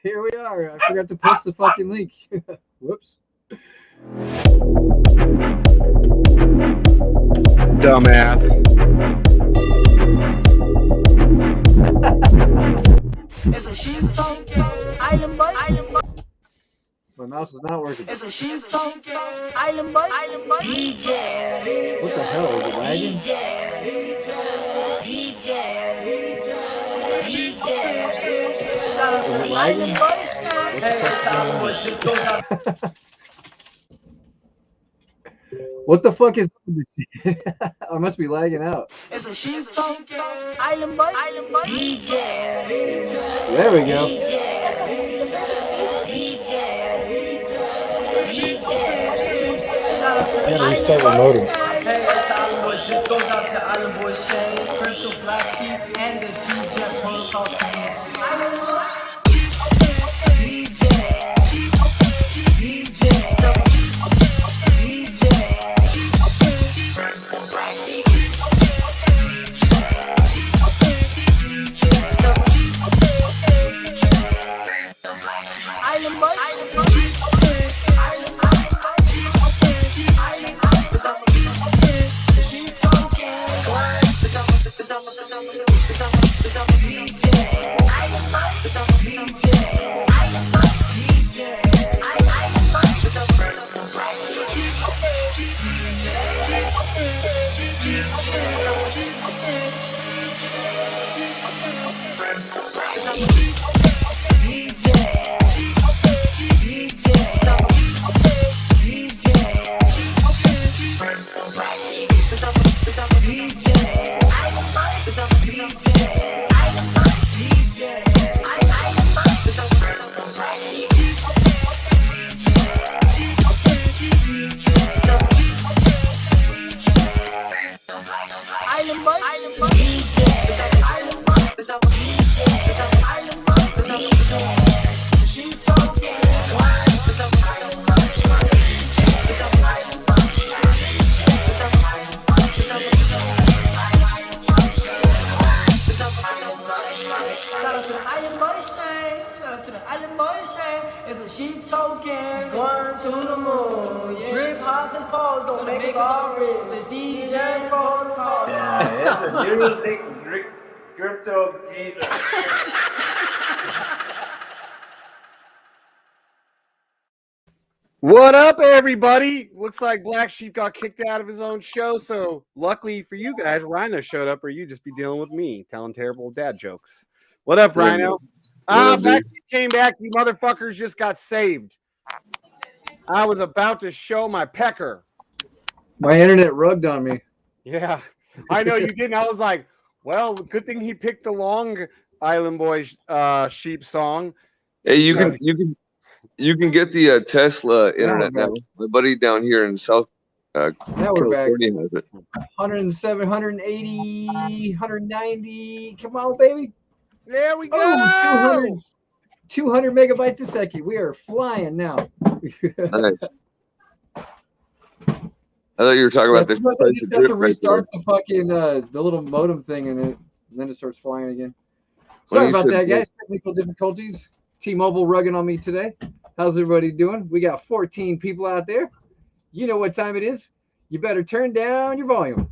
Here we are. I forgot to post the fucking link. Whoops. Dumbass. It's a sheep talking island boy. My mouse is not working. It's a sheep talking island boy. DJ. What the hell? Is it lagging? Is it lagging? What the fuck is I must be lagging out. It's a sheep talking island boy. DJ. There we go. I gotta restart my modem. Hey, it's Island Boys. This goes out to Island Boy Shane, Crystal, BlackSheep, and the DJ Protocol community. What up, everybody? Looks like Black Sheep got kicked out of his own show, so luckily for you guys, Rhino showed up, or you'd just be dealing with me telling terrible dad jokes. What up, Rhino? Black Sheep came back. You motherfuckers just got saved. I was about to show my pecker. My internet rugged on me. Yeah, I know you didn't. I was like, well, good thing he picked the long Island Boys sheep song. Hey, you can get the Tesla internet now. My buddy down here in South California has it. 107, 180, 190. Come on, baby. There we go. 200 megabytes a second. We are flying now. Nice. I thought you were talking about the. I just have to restart the fucking the little modem thing, and then it starts flying again. Sorry about that, guys. Technical difficulties. T-Mobile rugging on me today. How's everybody doing? We got 14 people out there. You know what time it is. You better turn down your volume.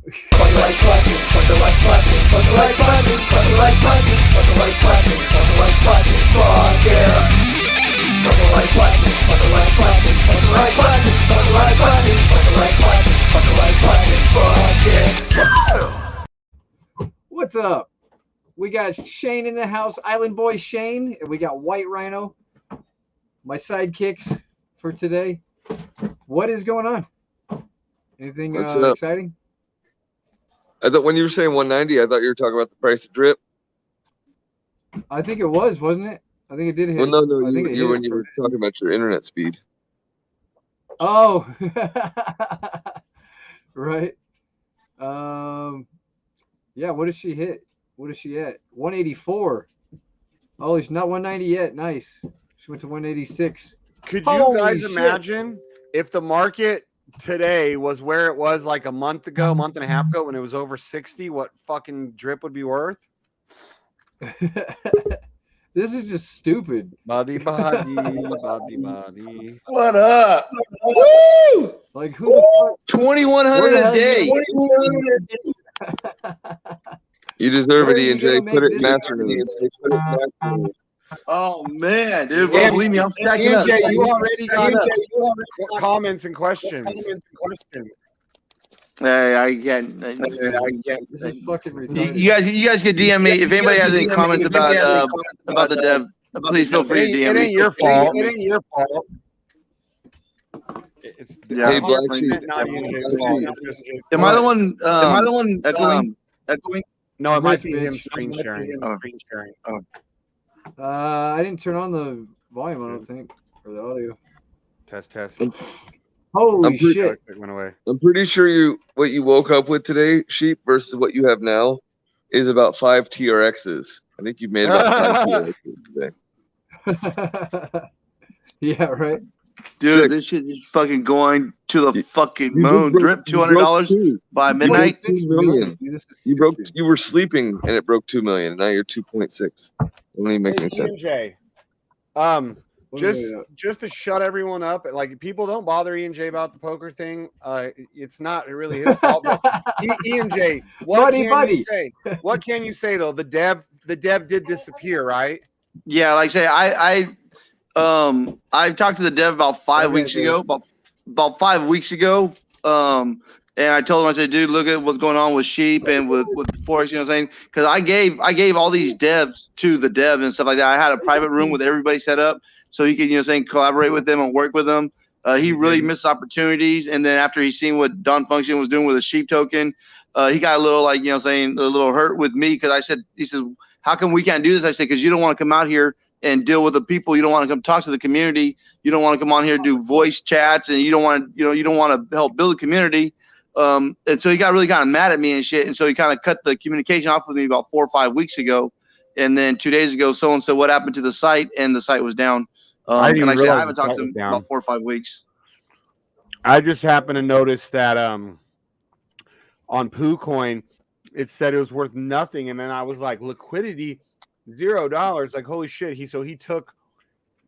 What's up? We got Shane in the house, Island Boy Shane, and we got White Rhino, my sidekicks for today. What is going on? Anything exciting? I thought when you were saying 190, I thought you were talking about the price of drip. I think it was, wasn't it? I think it did hit. Well, no, you when you were talking about your internet speed. Oh, right. Yeah. What did she hit? What is she at? 184. Oh, she's not 190 yet. Nice. She went to 186. Could you guys imagine if the market today was where it was like a month and a half ago when it was over 60, what fucking drip would be worth? This is just stupid. Body. What up? Woo! Like who the fuck? 2,100 a day. You deserve Where it, are you ENJ. gonna Put make it in this master news. Oh man, dude. Well, believe me, I'm stacking up. ENJ, you already got comments and questions. Hey, I can't. This is fucking retarded. You guys can DM me if anybody has any comments about the dev. Please feel free to DM It me. ain't your fault. It ain't your fault. It's Yeah. Hey, 100% not ENJ's fault. Am I the one? Echoing? No, it might be Bitch. him screen sharing. Oh. I didn't turn on the volume, I don't think, or the audio. Test. Holy shit. It went away. I'm pretty sure what you woke up with today, Sheep, versus what you have now, is about 5 TRXs. I think you've made about 5 TRXs today. Yeah, right. Dude, Sick. this shit is fucking going to the fucking You moon. broke- Drip you broke $200 two. by You midnight. broke 2 million. You were sleeping and it broke 2 million. And now you're 2.6. Don't even make Hey, any sense. ENJ. Just to shut everyone up, like people don't bother ENJ about the poker thing. It's not really his fault. But ENJ, what can you say? What can you say though? The dev did disappear, right? Yeah, like I say, I talked to the dev about 5 weeks ago, about 5 weeks ago. And I told him, I said, dude, look at what's going on with Sheep and with Forex, you know what I'm saying? Because I gave all these devs to the dev and stuff like that. I had a private room with everybody set up so he could, you know, saying collaborate with them and work with them. He really missed opportunities. And then after he seen what Don Function was doing with a Sheep token, he got a little like, you know, saying a little hurt with me because he says, how come we can't do this? I said, because you don't want to come out here and deal with the people. You don't want to come talk to the community. You don't want to come on here and do voice chats, and you don't want to help build a community. And so he got really kind of mad at me and shit. And so he kind of cut the communication off with me about 4 or 5 weeks ago. And then 2 days ago, someone said, what happened to the site? And the site was down. And like I said, I haven't talked to him about 4 or 5 weeks. I just happened to notice that on PooCoin, it said it was worth nothing. And then I was like, liquidity, $0. Like, holy shit. He took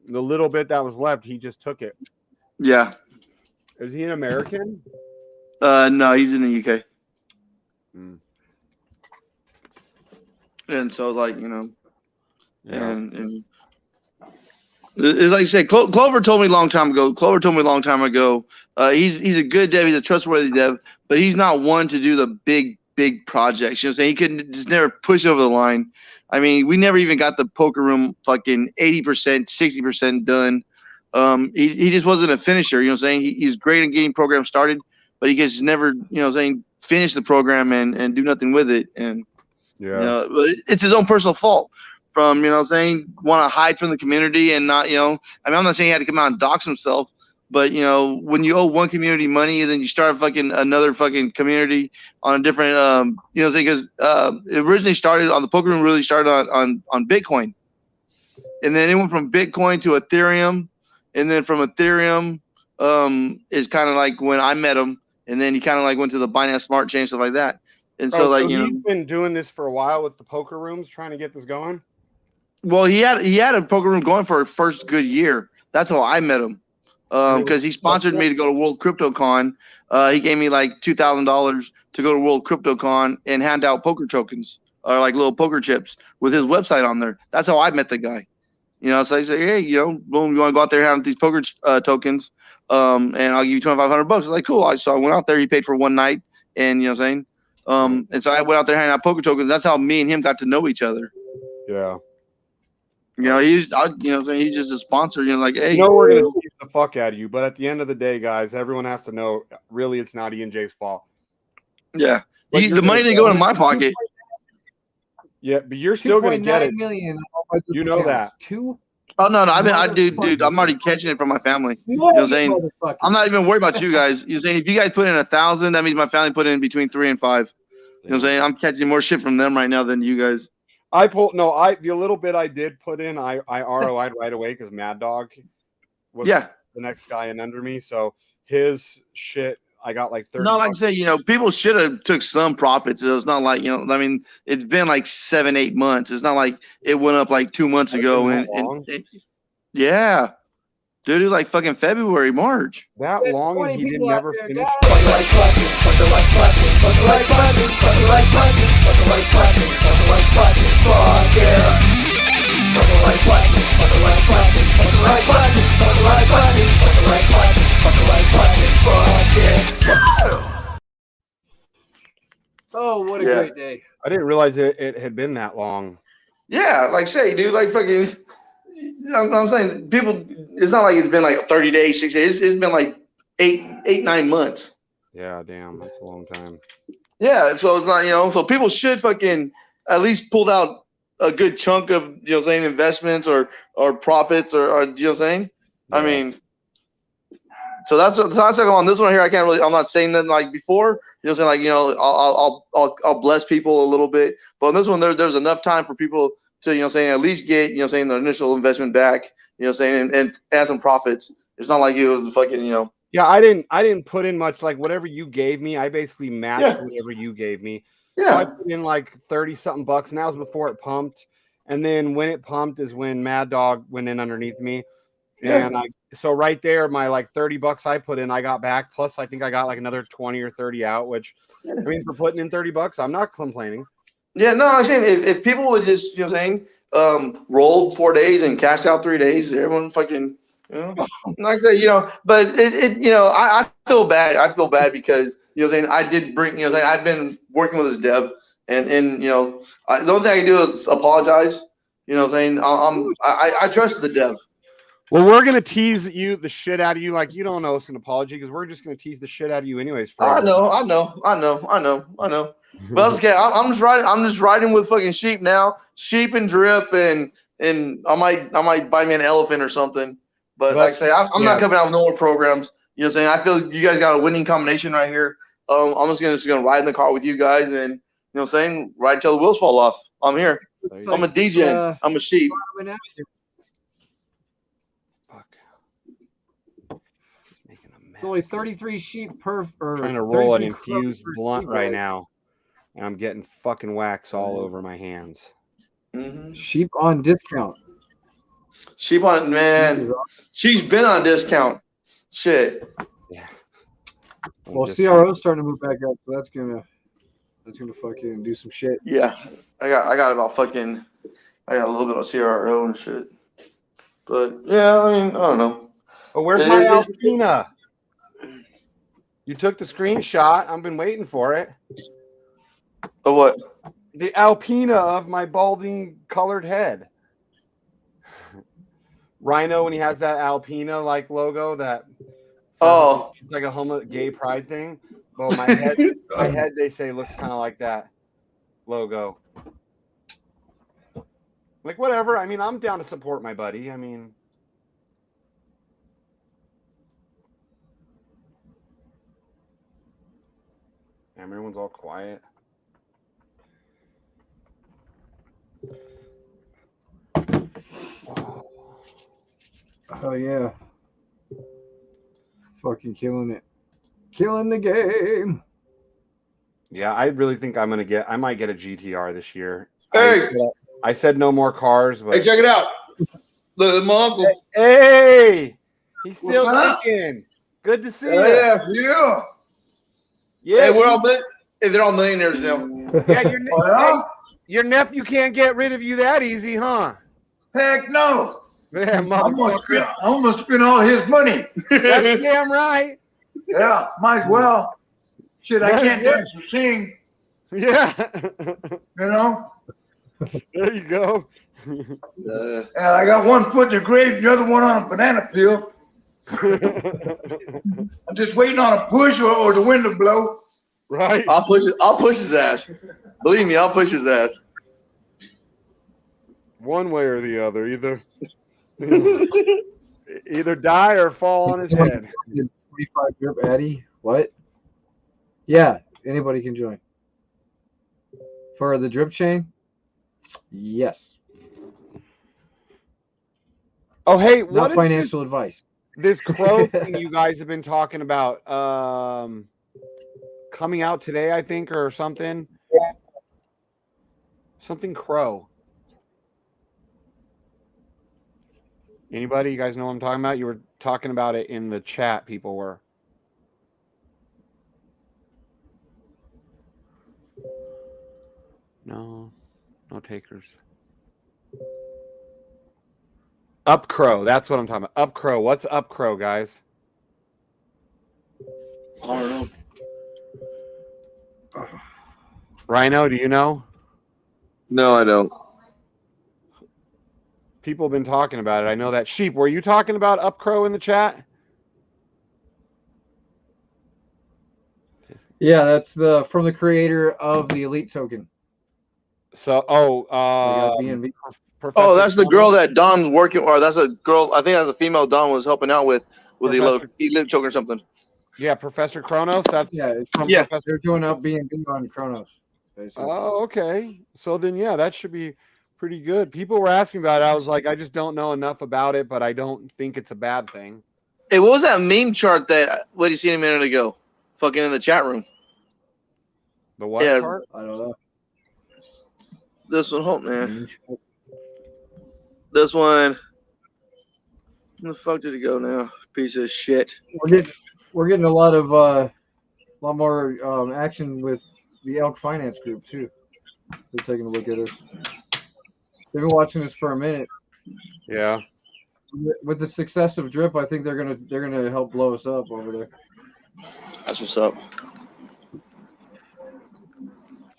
the little bit that was left. He just took it. Yeah. Is he an American? No, he's in the UK. And so, like, you know, and it's like I said, Clover told me a long time ago. He's a good dev. He's a trustworthy dev, but he's not one to do the big projects. You know what I'm saying? He could just never push over the line. I mean, we never even got the poker room fucking 80%, 60% done. He just wasn't a finisher. You know what I'm saying? He's great at getting programs started, but he just never, you know what I'm saying, finish the program and do nothing with it. And, you know, but it's his own personal fault from, you know what I'm saying, want to hide from the community and not, you know, I mean, I'm not saying he had to come out and dox himself, but, you know, when you owe one community money and then you start another fucking community on a different, you know, because it originally started on the poker room, really started on Bitcoin. And then it went from Bitcoin to Ethereum. And then from Ethereum is kind of like when I met him. And then he kind of like went to the Binance Smart Chain, stuff like that. And so like, you know, he's been doing this for a while with the poker rooms, trying to get this going. Well, he had a poker room going for his first good year. That's how I met him. Because he sponsored me to go to World Crypto Con. He gave me like $2,000 to go to World Crypto Con and hand out poker tokens or like little poker chips with his website on there. That's how I met the guy. You know, so I say, hey, you know, boom, you want to go out there and hand out these poker tokens, and I'll give you $2,500. I was like, cool. So I went out there. He paid for one night, and you know what I'm saying. And so I went out there handing out poker tokens. That's how me and him got to know each other. Yeah. You know, you know what I'm saying? He's just a sponsor. You know, like, hey. You know, we're going to keep the fuck out of you. But at the end of the day, guys, everyone has to know, really, it's not ENJ's fault. Yeah. The money didn't go in my pocket. Yeah, but you're still going to get it. Million, you know that. Oh, no. I mean, dude, I'm already catching it from my family. You know what I'm saying? I'm not even worried about you guys. You're saying if you guys put in 1,000, that means my family put in between 3 and 5. You know what I'm saying? I'm catching more shit from them right now than you guys. The little bit I did put in, I ROI'd right away because Mad Dog was the next guy in under me. So his shit, I got like 30. No, like I say, people should have took some profits. It's not like, I mean, it's been like 7-8 months. It's not like it went up like 2 months ago. Yeah, dude, it was like fucking February, March. That There's long, and 20 he didn't people out never there, finish. guys. Put the like button, put the like button, put the like button, put the like button, put the like button, put the like button, fuck yeah. Put the like button, put the like button, put the like button, put the like button, put the like button, put the like button, fuck yeah. Oh, what a Yeah. great day. I didn't realize it had been that long. Yeah, like say, dude, like fucking. I'm saying people. It's not like it's been like 30 days, 6 days. It's been like 9 months. Yeah, damn, that's a long time. Yeah, so it's not, so people should fucking at least pulled out a good chunk of, investments or profits or you know what I'm saying? Yeah. I mean, so that's like on this one here. I'm not saying nothing like before, I'll bless people a little bit, but on this one there's enough time for people to, at least get, the initial investment back, and add some profits. It's not like it was fucking, Yeah, I didn't put in much. Like whatever you gave me, I basically matched Yeah. whatever you gave me. Yeah. So I put in like 30-something bucks, and that was before it pumped. And then when it pumped is when Mad Dog went in underneath me. Yeah. And so right there, my like 30 bucks I put in, I got back. Plus, I think I got like another 20 or 30 out, which I mean, for putting in 30 bucks, I'm not complaining. Yeah, no, I'm saying if people would just, rolled 4 days and cashed out 3 days, everyone fucking, like I said, but I feel bad. I feel bad because, I did bring, I've been working with this dev and the only thing I can do is apologize. I trust the dev. Well, we're gonna tease the shit out of you, like you don't owe us an apology because we're just gonna tease the shit out of you anyways. I know. But that's okay. I'm just riding with fucking sheep now. Sheep and drip and I might buy me an elephant or something. But like I say, I'm not coming out with no more programs. You know what I'm saying? I feel you guys got a winning combination right here. I'm just gonna ride in the car with you guys and you know what I'm saying, ride till the wheels fall off. I'm here. I'm a DJ. I'm a sheep. It's only 33 sheep per. Trying to roll an infused blunt right now, and I'm getting fucking wax all over my hands. Mm-hmm. Sheep on discount. Sheep on she's been on discount. Shit. Yeah. Well, CRO's starting to move back up, so that's gonna fucking do some shit. Yeah, I got about fucking. I got a little bit of CRO and shit. But yeah, I mean, I don't know. But where's my Alpina? You took the screenshot. I've been waiting for it. Oh, what? The Alpina of my balding colored head. Rhino, when he has that Alpina like logo, that it's like a gay pride thing. Well, my head, they say looks kind of like that logo. Like whatever. I mean, I'm down to support my buddy. I mean. Everyone's all quiet. Oh yeah. Fucking killing it. Killing the game. Yeah, I really think I might get a GTR this year. Hey. I said no more cars, but hey, check it out. Look, my uncle. Hey, he's still kicking. Good to see you. Yeah. Hey, we're all they're all millionaires now. Yeah, your nephew can't get rid of you that easy, huh? Heck no. Yeah, I'm gonna spend all his money. That's damn right. Yeah, might as well. Shit, I can't dance or sing. Yeah. You know? There you go. I got one foot in the grave, the other one on a banana peel. I'm just waiting on a push or the wind to blow. Right. I'll push his ass. Believe me, I'll push his ass. One way or the other, either die or fall on his head. 25 drip Addy. What? Yeah, anybody can join. For the drip chain? Yes. Oh, hey, what? Not financial advice. This crow thing you guys have been talking about. coming out today, I think, or something. Something Crow. Anybody? You guys know what I'm talking about? You were talking about it in the chat. People were. No takers. Up Crow. That's what I'm talking about. Up Crow. What's Up Crow, guys? I don't know. Rhino, do you know? No, I don't. People have been talking about it. I know that. Sheep, were you talking about Up Crow in the chat? Yeah, that's from the creator of the Elite token. So, BNB. Oh, that's the girl that Don's working, or that's a girl. I think that's a female Don was helping out with the Elite token or something. Yeah, Professor Kronos. That's Professor. They're doing up BNB on Kronos. Basically. Oh, okay. So then, yeah, that should be pretty good. People were asking about it. I was like, I just don't know enough about it, but I don't think it's a bad thing. Hey, what was that meme chart that what you seen a minute ago? Fucking in the chat room. The what chart? I don't know. This one, hold man. This one. Where the fuck did it go now? Piece of shit. We're getting a lot more action with the Elk Finance Group too. They're taking a look at us. They've been watching this for a minute. Yeah. With the success of Drip, I think they're gonna help blow us up over there. That's what's up.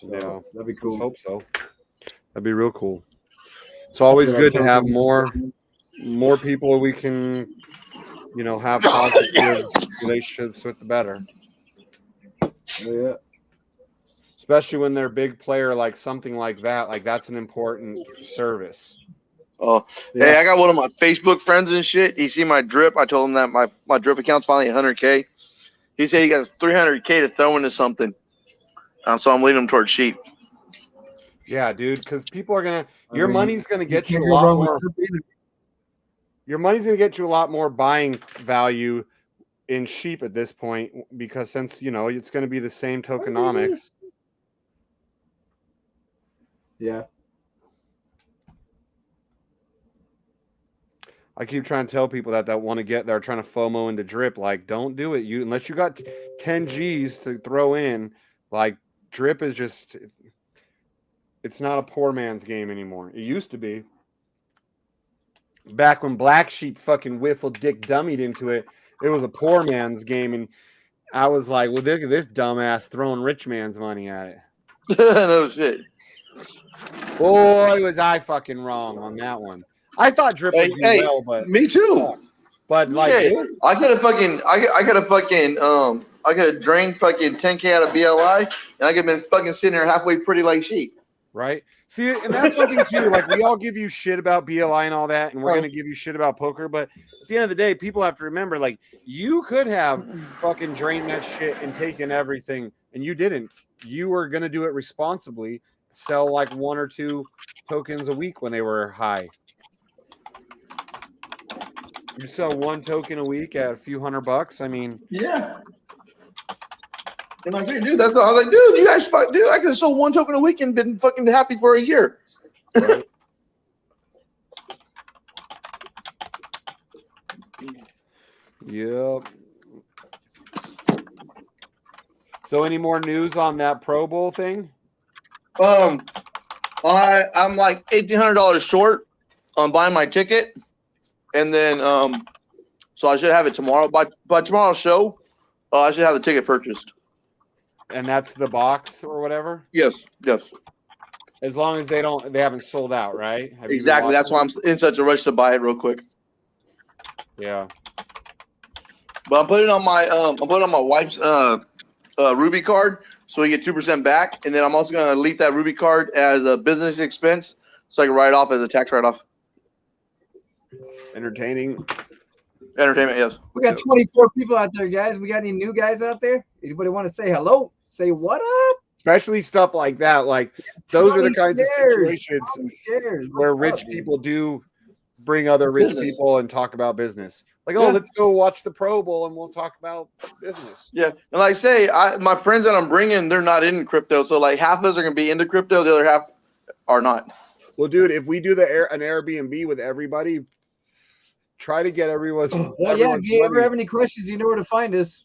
Yeah, that'd be cool. I hope so. That'd be real cool. It's always good to have more people we can, have positive relationships with, the better. Oh, yeah. Especially when they're a big player, like something like that. Like that's an important service. Oh, yeah. Hey, I got one of my Facebook friends and shit. He seen my drip. I told him that my drip account's finally 100K. He said he got 300K to throw into something. So I'm leading him towards sheep. Yeah, dude, because people are gonna. Your money's gonna get you a lot more. Your money's gonna get you a lot more buying value in sheep at this point, because since it's gonna be the same tokenomics. Yeah. I keep trying to tell people that want to get there, trying to FOMO into drip. Like, don't do it. Unless you got 10 G's to throw in. Like, drip is just. It's not a poor man's game anymore. It used to be. Back when BlackSheep fucking whiffle dick dummied into it, it was a poor man's game, and I was like, well, look at this dumbass throwing rich man's money at it. No shit. Boy, was I fucking wrong on that one. I thought drip would do well, but me too. But like, I could have drained fucking 10K out of BLI, and I could have been fucking sitting there halfway pretty like sheep. Right. See, and that's one thing too. Like, we all give you shit about BLI and all that, and we're gonna give you shit about poker. But at the end of the day, people have to remember, like, you could have fucking drained that shit and taken everything, and you didn't. You were gonna do it responsibly. Sell like 1 or 2 tokens a week when they were high. You sell 1 token a week at a few $100. I mean, yeah. And I said, dude, that's what I was like, dude, you guys, dude, I could have sold 1 token a week and been fucking happy for a year. Right. Yep. So, any more news on that Pro Bowl thing? I'm like $1,800 short on buying my ticket, and then so I should have it tomorrow. By tomorrow's show, I should have the ticket purchased. And that's the box or whatever? Yes. As long as they haven't sold out, right? Exactly. That's why I'm in such a rush to buy it real quick. Yeah. But I'm putting on my wife's Ruby card, so we get 2% back, and then I'm also gonna delete that Ruby card as a business expense, so I can write off as a tax write-off. Entertainment, yes. We got 24 people out there, guys. We got any new guys out there? Anybody want to say hello? Say what up? Especially stuff like that. Like, those are the kinds of situations where rich people do bring other rich Business. people and talk about business. Like, Yeah. let's go watch the Pro Bowl and we'll talk about business. Yeah, and like I say, my friends that I'm bringing, they're not in crypto. So like half of us are gonna be into crypto, the other half are not. Well, dude, if we do an Airbnb with everybody, try to get everyone's. Well, yeah, if you ever have any questions, you know where to find us.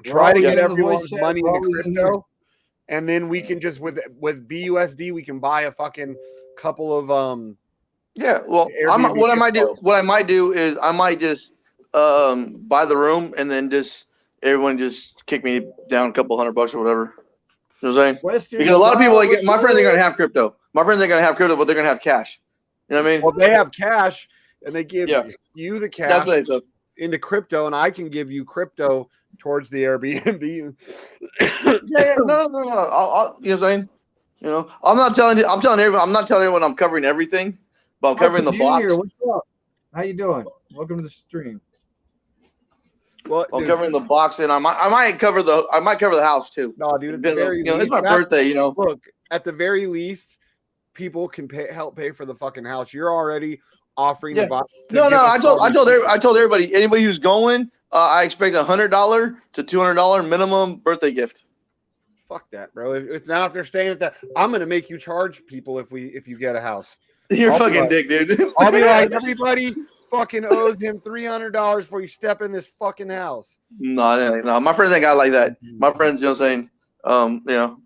Try to We're get always in the voice everyone's chat, money we're into always in here. crypto, and then we can just with BUSD we can buy a fucking couple of Yeah, well, Airbnb what I might gift do is I might just buy the room and then just everyone just kick me down a couple $100 or whatever. You know what I'm saying? Western Because a lot of people, like, my friends ain't Australia. gonna have crypto. My friends ain't gonna have crypto, but they're gonna have cash. You know what I mean? Well, they have cash and they give Yeah. you the That's cash what so. into crypto, and I can give you crypto towards the Airbnb. Yeah, no. I'll, you know what I'm saying? You know, I'm not telling you. I'm telling everyone I'm covering everything, but I'm covering the Junior, box. what's up? How you doing? Welcome to the stream. Well, I'm dude, covering the box, and I might cover the house too. no, dude. At the Because, very you know, least, it's my birthday. You know. Look, at the very least, people can help pay for the fucking house. You're already offering to buy. No. I told everybody. Anybody who's going, I expect $100 to $200 minimum birthday gift. Fuck that, bro. If they're staying at that, I'm gonna make you charge people if you get a house. You're I'll be fucking like- dick, dude. I'll be like, everybody fucking owes him $300 before you step in this fucking house. No. My friends ain't got like that. My friends, you know what I'm saying? You know,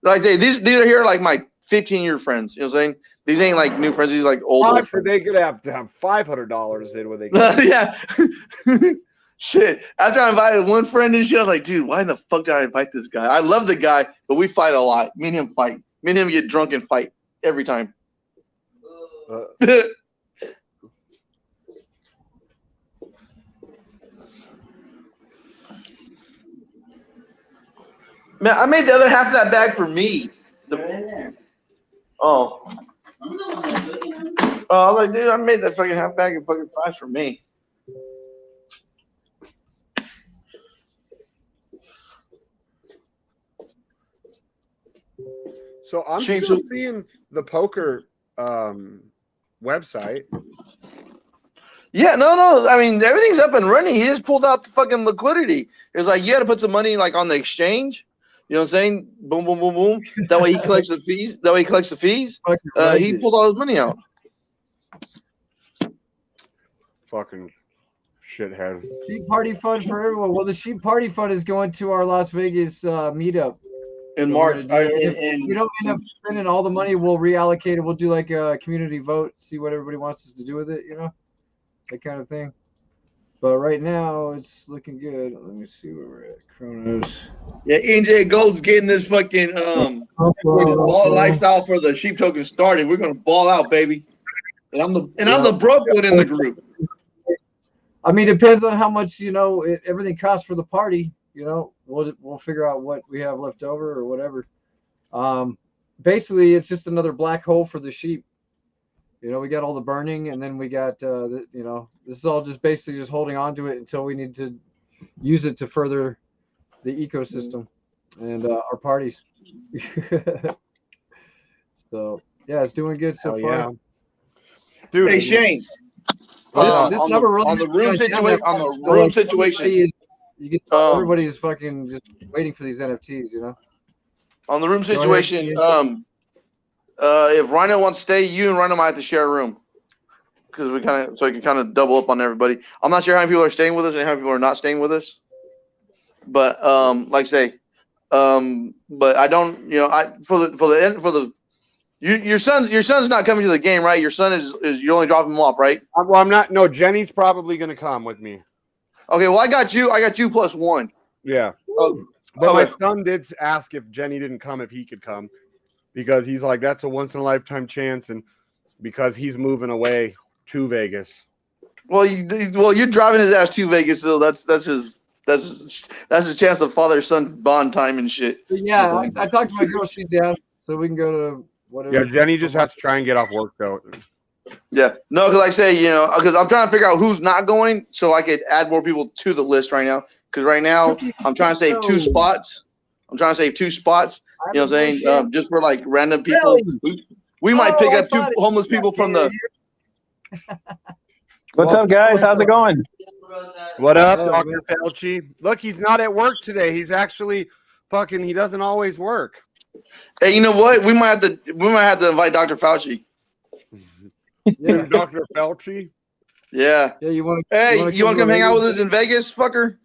like these are here like my 15-year friends. You know what I'm saying? These ain't like new friends. These are like old friends. They could have to have $500 in when they Yeah. Shit. After I invited one friend and shit, I was like, dude, why in the fuck did I invite this guy? I love the guy, but we fight a lot. Me and him fight. Me and him get drunk and fight every time. Man, I made the other half of that bag for me. Oh. Oh, I was like, dude, I made that fucking half bag of fucking fries for me. So I'm Change still it. seeing the poker website. Yeah, no. I mean, everything's up and running. He just pulled out the fucking liquidity. It's like you had to put some money like on the exchange. You know what I'm saying? Boom, boom, boom, boom. That way he collects the fees. He pulled all his money out. Fucking shithead. Sheep party fund for everyone. Well, the sheep party fund is going to our Las Vegas meetup In We're March. gonna do it. If we don't end up spending all the money, we'll reallocate it. We'll do like a community vote, see what everybody wants us to do with it, you know, that kind of thing. But right now, it's looking good. Let me see where we're at. Chronos. Yeah, NJ Gold's getting this fucking ball lifestyle for the sheep token started. We're gonna ball out, baby. And I'm the broke one in the group. I mean, it depends on how much, you know, everything costs for the party. You know, we'll figure out what we have left over or whatever. Basically, it's just another black hole for the sheep. You know, we got all the burning, and then we got, you know, this is all just basically just holding on to it until we need to use it to further the ecosystem and our parties. So, yeah, it's doing good so far. Yeah. Dude, Hey Shane, This number really on the room situation. On the So, room like, situation. you get everybody is fucking just waiting for these NFTs, you know. On the room Go ahead, situation. Ian. If Rhino wants to stay, you and Rhino might have to share a room. Because we can kind of double up on everybody. I'm not sure how many people are staying with us and how many people are not staying with us. But like I say, but I don't, you know, your son's not coming to the game, right? Your son is you're only dropping him off, right? well, I'm not. No, Jenny's probably gonna come with me. Okay, well I got you plus one. Yeah. Oh, But my okay. son did ask if Jenny didn't come, if he could come, because he's like, that's a once in a lifetime chance, and because he's moving away to Vegas. Well, you're driving his ass to Vegas, so that's his chance of father-son bond time and shit. But yeah, I talked to my girl. She's down, so we can go to whatever. Yeah, Jenny just has to try and get off work though. Yeah, no, because like I say, you know, because I'm trying to figure out who's not going, so I could add more people to the list right now. Because right now I'm trying to save 2 spots. You know what I'm saying? Just for like random people. Really? We might pick I up 2 thought it- homeless people from the. What's up, guys? How's it going? What up, Yeah, Dr. Felchi? Look, he's not at work today. He's actually fucking. He doesn't always work. Hey, you know what? We might have to invite Dr. Fauci. Yeah. Dr. Felchi. Yeah. Yeah, you want to? Hey, you want to come hang out with us in Vegas, fucker?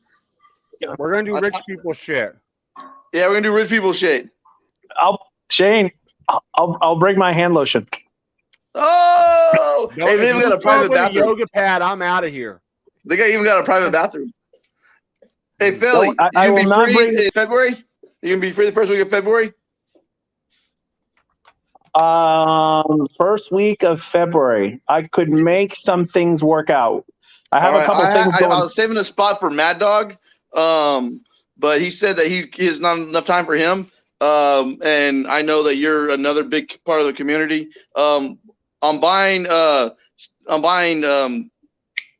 We're gonna do rich people shit. Yeah, we're gonna do rich people shit. Shane, I'll bring my hand lotion. Oh, hey, they even got a private with a bathroom. yoga pad. I'm out of here. They even got a private bathroom. Hey, Philly, I you will can not be free bring- in February? You can be free the first week of February? First week of February, I could make some things work out. I have a couple things going. I was saving a spot for Mad Dog, but he said that he has not enough time for him. And I know that you're another big part of the community. I'm buying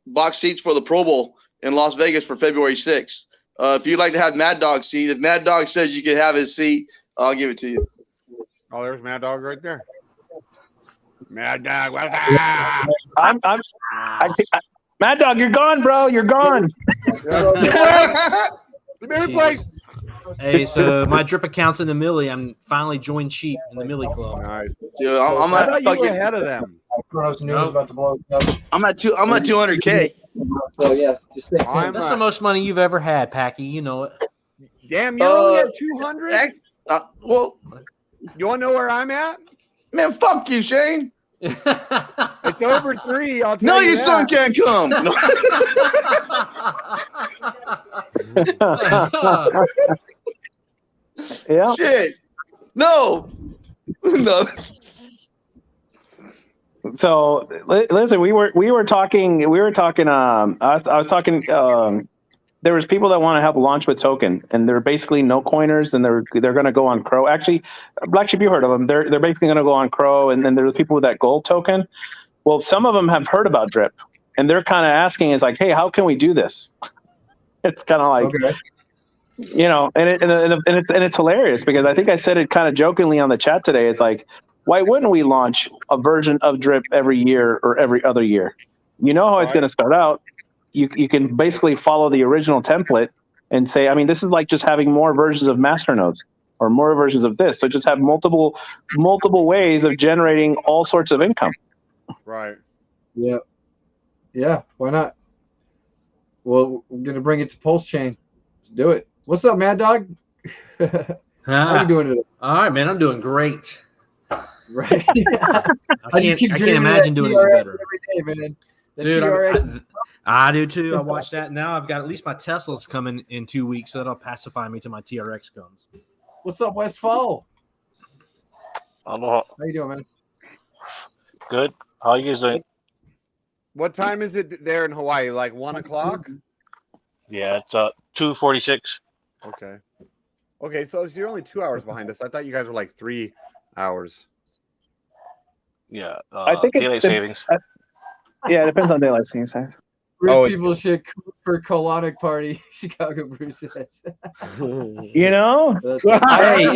box seats for the Pro Bowl in Las Vegas for February 6th. If you'd like to have Mad Dog seat, if Mad Dog says you can have his seat, I'll give it to you. Oh, there's Mad Dog right there. Mad Dog. Mad Dog, you're gone, bro. You're gone. Place. Hey, so my drip account's in the Millie. I'm finally joined Sheep in the Millie Club. Nice. Dude, I'm I at thought you were fucking, ahead of them. Kronos news about to blow up. I'm at 200K. So yeah, just stay tuned. I'm That's the most money you've ever had, Packy. You know it. Damn, you're only at 200. Well, You want to know where I'm at? man, fuck you, Shane. It's over 3. I'll tell No, you you still that. can't come. No. Yeah. Shit. No. No. So listen, we were talking. I was talking. There was people that want to help launch with token, and they're basically no coiners, and they're going to go on Crow. Actually, BlackSheep, you heard of them? They're basically going to go on Crow, and then there's people with that gold token. Well, some of them have heard about Drip, and they're kind of asking, is like, hey, how can we do this? It's kind of like, Okay. you know, and it's hilarious because I think I said it kind of jokingly on the chat today. It's like, why wouldn't we launch a version of Drip every year or every other year? You know how it's going to start out. You can basically follow the original template and say, I mean, this is like just having more versions of masternodes or more versions of this. So just have multiple ways of generating all sorts of income. Right. Yeah. Yeah. Why not? Well, we're gonna bring it to Pulse Chain. Let's do it. What's up, Mad Dog? How you doing today? All right, man. I'm doing great. Right. I can't imagine doing it better. Every day, man. The Dude, TRX. I do too. I watched that. Now I've got at least my Tesla's coming in 2 weeks, so that'll pacify me till my TRX comes. What's up, Westfall? Aloha. How you doing, man? Good. How you guys doing? What time is it there in Hawaii? Like 1 o'clock? Yeah, it's 2:46. Okay. Okay, so you're only 2 hours behind us. I thought you guys were like 3 hours. Yeah, I think daylight savings. Yeah, it depends on daylight savings time. Rich people should cook for colonic party. Chicago Brew says. You know, Hey,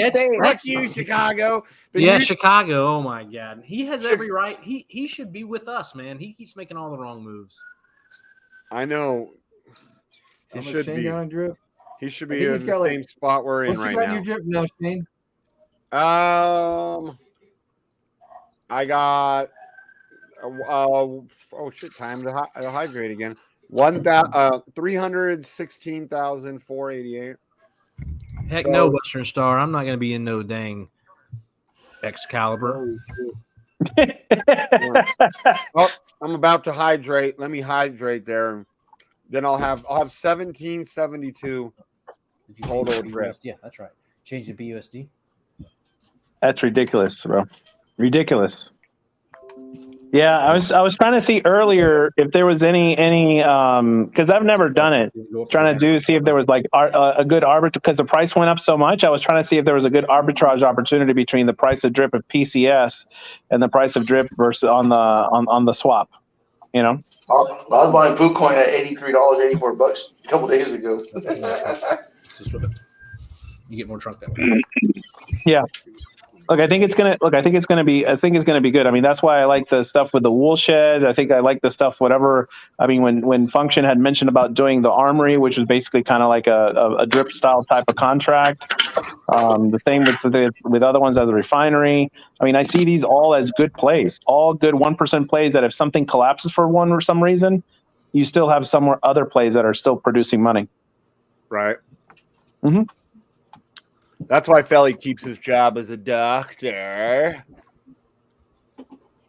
Fuck you, Chicago. But yeah, you- Chicago. Oh my God, he has every right. He should be with us, man. He keeps making all the wrong moves. I know. He How much should Shane be. got on drip? He should I be think in he's the got, like- same spot we're in What's you right got in now. your drip now, Shane? I got. Oh shit! Time to hydrate again. 316,488. Heck no, Western Star. I'm not going to be in no dang Excalibur. Oh, I'm about to hydrate. Let me hydrate there. Then I'll have 1772 total drip. Yeah, that's right. Change the BUSD. That's ridiculous, bro. Ridiculous. Yeah, I was trying to see earlier if there was any because I've never done it. Trying to see if there was like a good arbitrage because the price went up so much. I was trying to see if there was a good arbitrage opportunity between the price of drip of PCS and the price of drip versus on the swap. You know, I was buying Bitcoin at $83.84 a couple days ago. You get more trunk that way. Yeah. Look, I think it's gonna be good. I mean, that's why I like the stuff with the wool shed. I think I like the stuff, whatever. I mean, when Function had mentioned about doing the armory, which is basically kind of like a drip style type of contract. The same with other ones as a refinery. I mean, I see these all as good plays, all good 1% plays that if something collapses for one or some reason, you still have some other plays that are still producing money. Right. Mm-hmm. That's why Felly keeps his job as a doctor,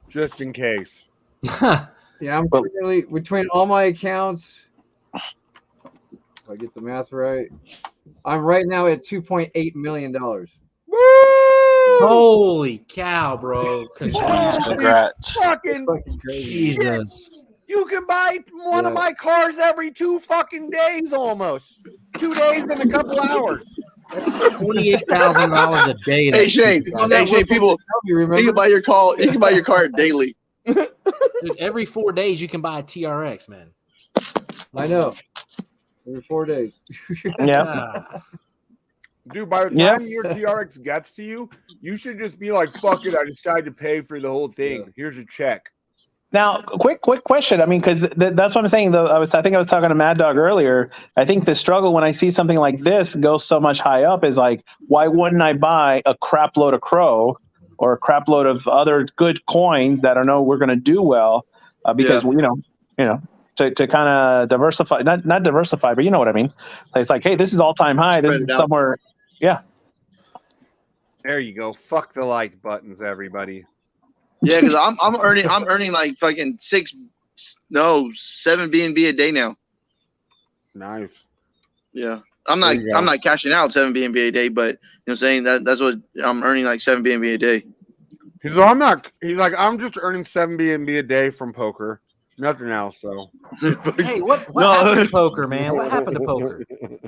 just in case. Yeah, I'm currently between all my accounts. If I get the math right, I'm right now at $2.8 million. Holy cow, bro! Congrats. Fucking Jesus. You can buy one of my cars every 2 fucking days almost. 2 days and a couple hours. That's $28,000 a day. Hey Shane, people, you can buy your car. You can buy your car daily. Dude, every 4 days you can buy a TRX, man. I know. Every 4 days. Yeah. Dude, by the time your TRX gets to you, you should just be like, fuck it, I decided to pay for the whole thing. Yeah. Here's a check. Now, quick question. I mean, because that's what I'm saying. Though I think I was talking to Mad Dog earlier. I think the struggle when I see something like this go so much high up is like, why wouldn't I buy a crap load of Crow or a crap load of other good coins that I know we're going to do well? Because you know, to kind of diversify, not diversify, but you know what I mean. So it's like, hey, this is all time high. This is somewhere, yeah. There you go. Fuck the like buttons, everybody. Yeah, because I'm earning like fucking 7 BNB a day now. Nice. Yeah, I'm not cashing out 7 BNB a day, but you know what I'm saying, that's what I'm earning, like 7 BNB a day. He's like, I'm just earning 7 BNB a day from poker, nothing else. So hey, what happened to poker, man? What happened to poker,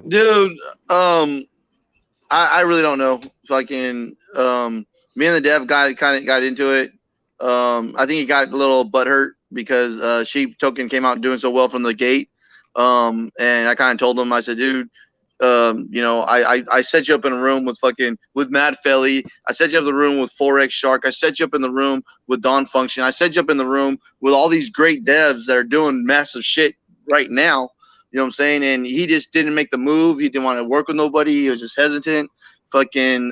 dude? I really don't know. Fucking me and the dev got into it. I think he got a little butthurt because Sheep Token came out doing so well from the gate. And I kind of told him, I said, dude, you know, I set you up in a room with Mad Felly. I set you up in the room with Forex Shark. I set you up in the room with Dawn Function. I set you up in the room with all these great devs that are doing massive shit right now. You know what I'm saying? And he just didn't make the move. He didn't want to work with nobody. He was just hesitant. Fucking,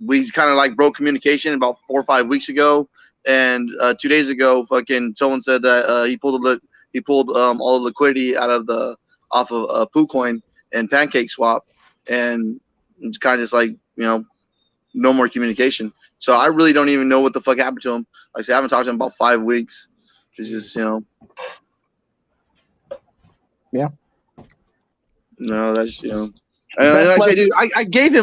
we kind of like broke communication about 4 or 5 weeks ago. And 2 days ago, fucking someone said that he pulled all the liquidity off of PooCoin and Pancake Swap, and it's kind of just like, you know, no more communication. So I really don't even know what the fuck happened to him. Like I said, I haven't talked to him about 5 weeks. It's just, you know. Yeah. No, that's, you know. Like I, dude, I gave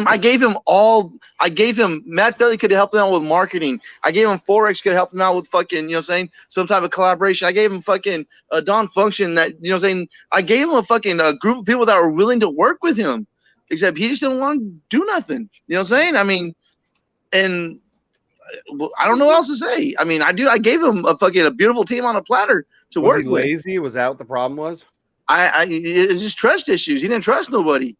him Matt Felly could help him out with marketing. I gave him Forex could help him out with fucking, you know what I'm saying, some type of collaboration. I gave him fucking Dawn Function that, you know what I'm saying, I gave him a fucking group of people that were willing to work with him, except he just didn't want to do nothing. You know what I'm saying? I mean, and I don't know what else to say. I mean, I gave him a beautiful team on a platter to work with. Was he lazy? Was that what the problem was? It's just trust issues. He didn't trust nobody.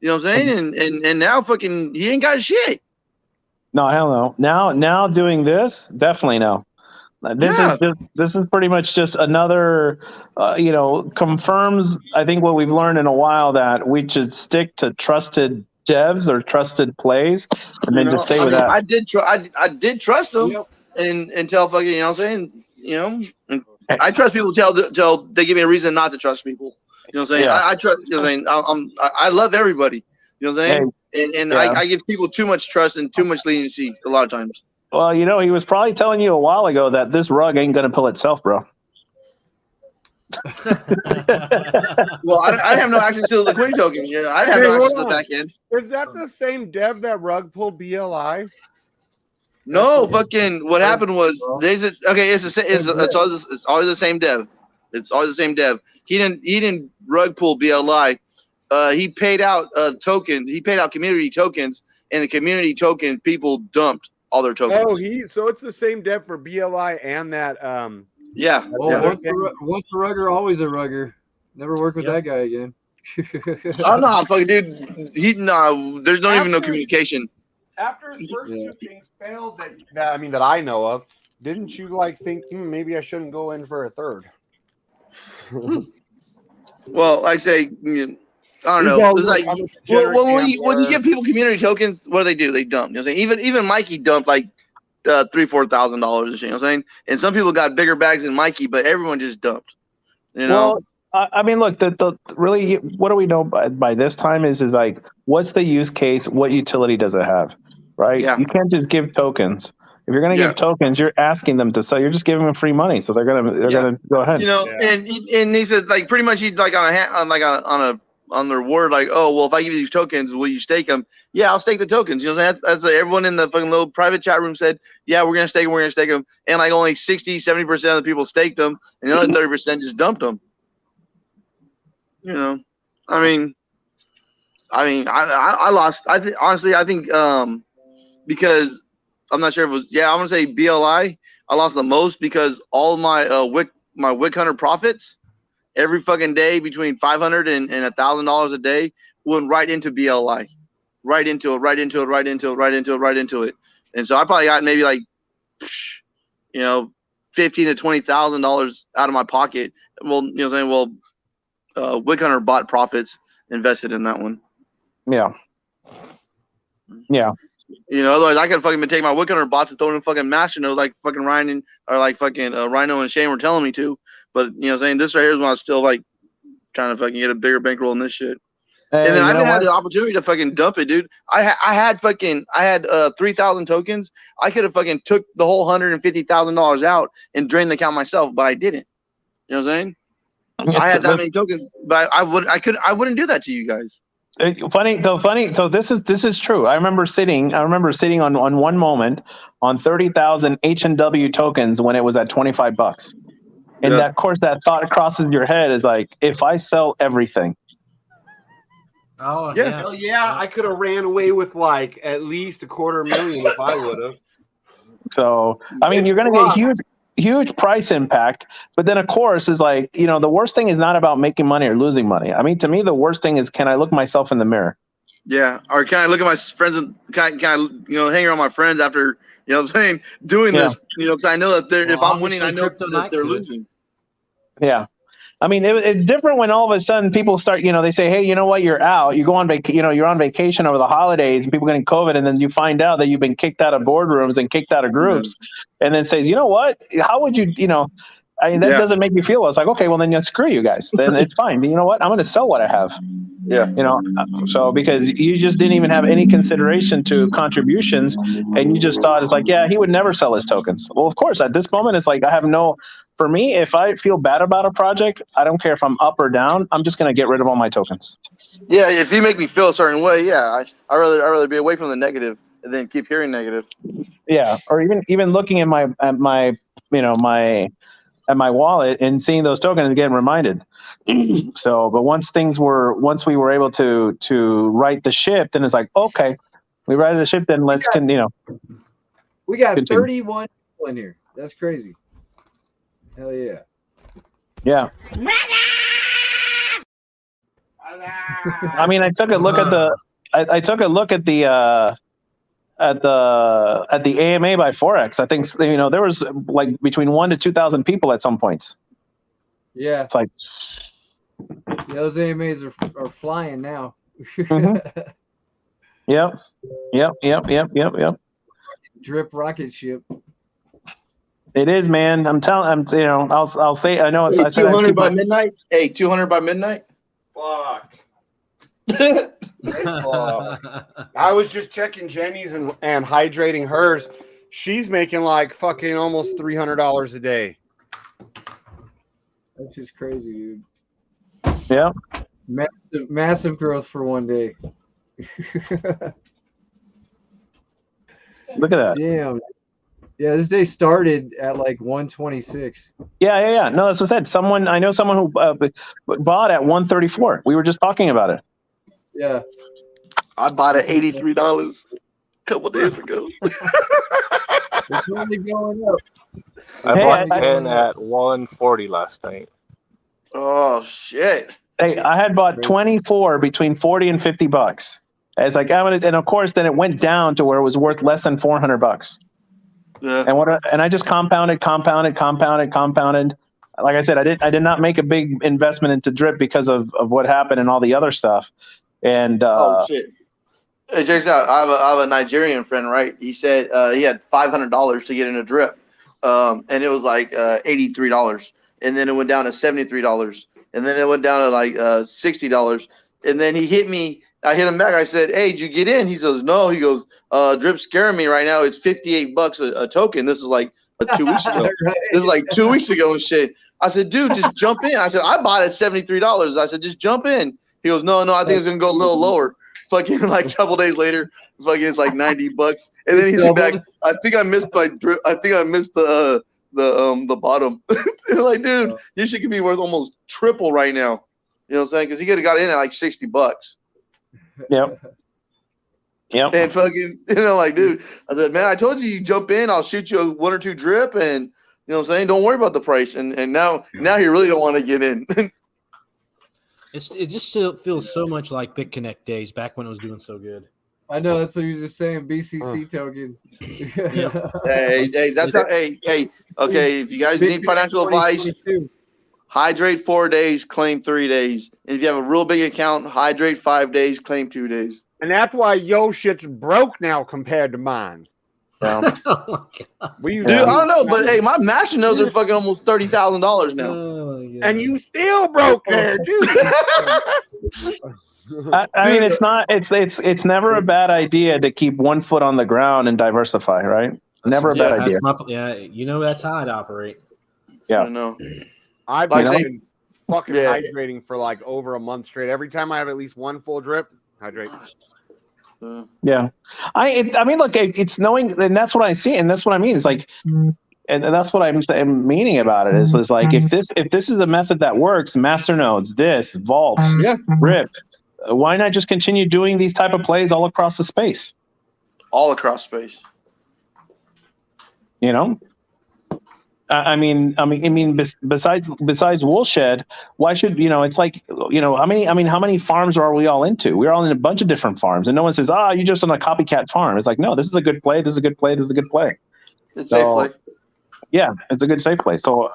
You know what I'm saying? And now fucking he ain't got shit. No, hell no. Now doing this, definitely no. This is pretty much just another, you know, confirms, I think, what we've learned in a while, that we should stick to trusted devs or trusted plays, and then just stay with that. I did trust them, and until fucking, you know what I'm saying, you know, I trust people till they give me a reason not to trust people. You know what I'm saying? Yeah. I trust. You know what I'm saying? I love everybody. You know what I'm saying? And I give people too much trust and too much leniency a lot of times. Well, you know, he was probably telling you a while ago that this rug ain't gonna pull itself, bro. Well, I have no access to the liquidity token. Yeah, I have no access to the back end. Is that the same dev that rug pulled BLI? No, fucking. What happened was it's always the same dev. It's always the same dev. He didn't rug pull BLI. He paid out tokens. He paid out community tokens, and the community token people dumped all their tokens. Oh, so it's the same dev for BLI and that. Yeah. Well, once a rugger, always a rugger. Never work with that guy again. Oh no, fucking dude. There's not even no communication. After his first two things failed, that I know of, didn't you like think maybe I shouldn't go in for a third? Well, I say, I don't He's know. all, It's "Look, like I'm a degenerate when you gambler." give people community tokens, what do? They dump. You know what I'm saying? Even Mikey dumped like $3,000-$4,000 and shit. You know what I'm saying? And some people got bigger bags than Mikey, but everyone just dumped. You know? Well, I mean, look, the really, what do we know by this time is like, what's the use case? What utility does it have? Right? Yeah. You can't just give tokens. If you're going to Yeah. give tokens, you're asking them to sell. You're just giving them free money, so they're gonna go ahead. You know, and he said like pretty much he'd like on their word, like, oh well, if I give you these tokens, will you stake them? Yeah, I'll stake the tokens. You know, that's everyone in the fucking little private chat room said, yeah, we're gonna stake them, and like only 60-70% of the people staked them, and the other 30% just dumped them. You know, I mean, I lost. Honestly, I think because I'm not sure if it was. Yeah, I'm gonna say BLI. I lost the most because all of my Wick Hunter profits every fucking day between $500 and $1,000 a day went right into BLI, right into it. And so I probably got maybe like, $15,000 to $20,000 out of my pocket. Well, you know what I'm saying? Well, Wick Hunter bought profits, invested in that one. Yeah. Yeah. You know, otherwise I could fucking been taking my Wick Hunter bots and throwing in fucking mash nodes like fucking Ryan Rhino and Shane were telling me to. But you know what I'm saying, this right here is when I was still like trying to fucking get a bigger bankroll in this shit. And then I haven't had the opportunity to fucking dump it, dude. I had 3,000 tokens. I could have fucking took the whole $150,000 out and drained the account myself, but I didn't. You know what I'm saying? I had that many tokens, but I wouldn't do that to you guys. Funny. So this is true. I remember sitting on one moment on 30,000 H&W tokens when it was at $25. And that, of course, that thought crosses your head is like, if I sell everything. Oh yeah, hell yeah! I could have ran away with like at least $250,000 if I would have. So I mean, you're going to get huge price impact, but then of course is like, you know, the worst thing is not about making money or losing money. I mean, to me, the worst thing is, can I look myself in the mirror? Yeah, or can I look at my friends and can I hang around my friends after, you know what I'm saying, doing this, you know, because I know that if I'm winning, I know that they're losing. Yeah. I mean, it's different when all of a sudden people start, you know, they say, hey, you know what, you're out. You go on you're on vacation over the holidays and people getting COVID, and then you find out that you've been kicked out of boardrooms and kicked out of groups, and then says, you know what, how would you, you know, I mean, that doesn't make me feel well. It's like, okay, well then screw you guys. Then it's fine. You know what? I'm going to sell what I have. Yeah. You know, so because you just didn't even have any consideration to contributions, and you just thought it's like, yeah, he would never sell his tokens. Well, of course, at this moment, it's like for me, if I feel bad about a project, I don't care if I'm up or down. I'm just going to get rid of all my tokens. Yeah, if you make me feel a certain way, yeah, I rather be away from the negative and then keep hearing negative. Yeah, or even looking at my wallet and seeing those tokens and getting reminded. So, but once we were able to right the ship, then it's like, okay, we righted the ship, then let's continue. We got 31 people in here. That's crazy. Hell yeah. Yeah. I mean, I took a look at the AMA by Forex. I think, you know, there was like between 1,000 to 2,000 people at some points. Yeah. It's like, yeah, those AMAs are flying now. Mm-hmm. Yep. Drip rocket ship. It is, man. I'll say, I know it's 200 by midnight. Hey, 200 by midnight. Fuck. I was just checking Jenny's and hydrating hers. She's making like fucking almost $300 a day. That's just crazy, dude. Yeah. Massive growth for one day. Look at that. Damn. Yeah, this day started at like 126. Yeah. No, that's what I said. I know someone who bought at 134. We were just talking about it. Yeah. I bought it $83 a couple days ago. It's only going up. I bought 10 at 140 last night. Oh shit. Hey, I had bought 24 between $40 and $50, It's like and of course then it went down to where it was worth less than $400. Yeah. And I just compounded. Like I said, I did not make a big investment into drip because of what happened and all the other stuff. And Oh shit! Hey, check this out. I have a Nigerian friend, right? He said he had $500 to get in a drip, and it was like $83, and then it went down to $73, and then it went down to like $60, and then he hit me. I hit him back. I said, "Hey, did you get in?" He says, "No." He goes, "Drip's scaring me right now. It's $58 a token. This is like 2 weeks ago. Right. This is like 2 weeks ago and shit." I said, "Dude, just jump in." I said, "I bought it at $73. I said, "Just jump in." He goes, "No, I think it's gonna go a little lower." Fucking like a couple days later, fucking it's like $90, and then he's back. I think I missed my drip. I think I missed the bottom. And like, dude, this shit could be worth almost triple right now. You know what I'm saying? Because he could have got in at like $60. Yep. And fucking, like, dude, I said, man, I told you jump in, I'll shoot you one or two drip, and you know what I'm saying? Don't worry about the price. And now you really don't want to get in. It just still feels so much like BitConnect days back when it was doing so good. I know that's what you were just saying. BCC token. Hey, that's how. Hey. Okay, if you guys need financial advice, hydrate 4 days, claim 3 days. And if you have a real big account, hydrate 5 days, claim 2 days. And that's why yo shit's broke now compared to mine. Oh my God. Dude, I don't know, but hey, my master nodes are fucking almost $30,000 now. Oh my God. And you still broke there, dude. I mean, it's never a bad idea to keep one foot on the ground and diversify, right? Never a bad idea. You know that's how I'd operate. Yeah, I know. I've been fucking hydrating for like over a month straight. Every time I have at least one full drip, hydrate. Yeah, I mean, look, it's knowing, and that's what I see, and that's what I mean. It's like, and that's what I'm meaning about it is like if this is a method that works, master nodes, vaults, rip, why not just continue doing these type of plays all across the space? All across space. You know. I mean, besides Woolshed, why should it's like how many farms are we all into? We're all in a bunch of different farms, and no one says, you're just on a copycat farm. It's like, no, this is a good play. This is a good play. This is a good play. It's a safe play. Yeah, it's a good safe play. So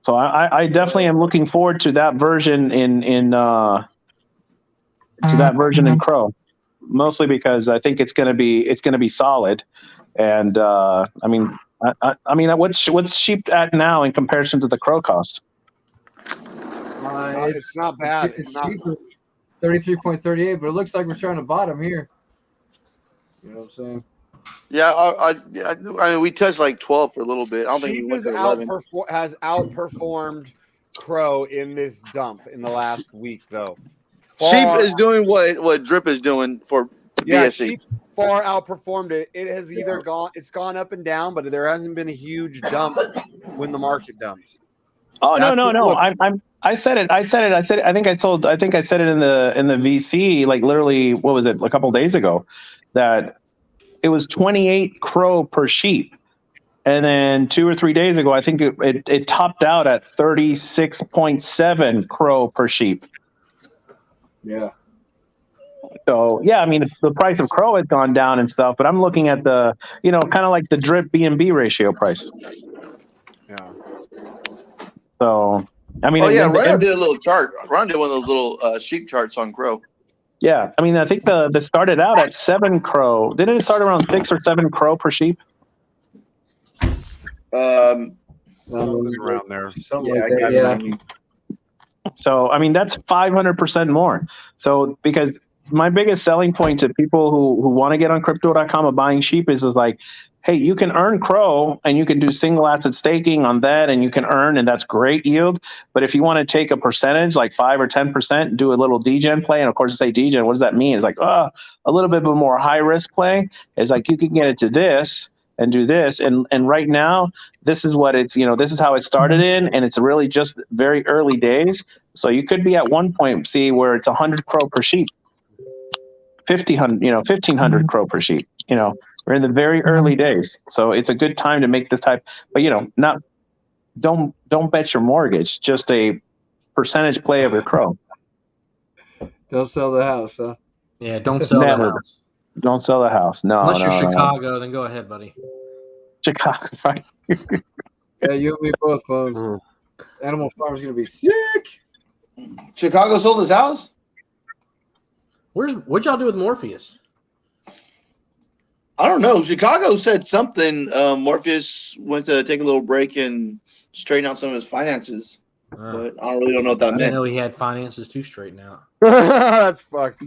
so I definitely am looking forward to that version in Crow, mostly because I think it's gonna be solid, and I mean, what's Sheep at now in comparison to the Crow cost? It's not bad. It's cheaper, 33.38, but it looks like we're trying to bottom here. You know what I'm saying? Yeah, I mean, we touched like 12 for a little bit. I don't think we Sheep went to 11. has outperformed Crow in this dump in the last week, though. Sheep is doing what Drip is doing for BSC. Sheep far outperformed it. It has either gone up and down, but there hasn't been a huge dump when the market dumps. Oh, no. I said it. I think I said it in the VC, like literally, what was it, a couple days ago, that it was 28 Crow per sheep. And then 2 or 3 days ago, I think it topped out at 36.7 Crow per sheep. Yeah. So, yeah, I mean, the price of Crow has gone down and stuff, but I'm looking at the, kind of like the drip BNB ratio price. Yeah. So, I mean. Ryan did a little chart. Ryan did one of those little sheep charts on Crow. Yeah. I mean, I think the started out at 7 Crow. Didn't it start around 6 or 7 Crow per sheep? Around there. So, I mean, that's 500% more. So, because my biggest selling point to people who want to get on crypto.com and buying sheep is like, hey, you can earn Crow and you can do single asset staking on that and you can earn, and that's great yield. But if you want to take a percentage, like 5 or 10%, do a little degen play. And of course, to say degen, what does that mean? It's like, a little bit of a more high risk play. It's like you can get it to this and do this. And right now, this is what it's, this is how it started in, and it's really just very early days. So you could be at one point, see where it's 100 Crow per sheep, 1,500 Crow per sheep. We're in the very early days. So it's a good time to make this type, but don't bet your mortgage, just a percentage play of your Crow. Don't sell the house, huh? Yeah, don't sell Never. the house. Don't sell the house. No, Unless you're no, no. Chicago, then go ahead, buddy. Chicago, right? Yeah, you and me both, folks. Animal Farm's gonna be sick. Chicago sold his house? What'd y'all do with Morpheus? I don't know. Chicago said something. Morpheus went to take a little break and straighten out some of his finances. But I really don't know what that I didn't meant. know he had finances to straighten out. That's fucked.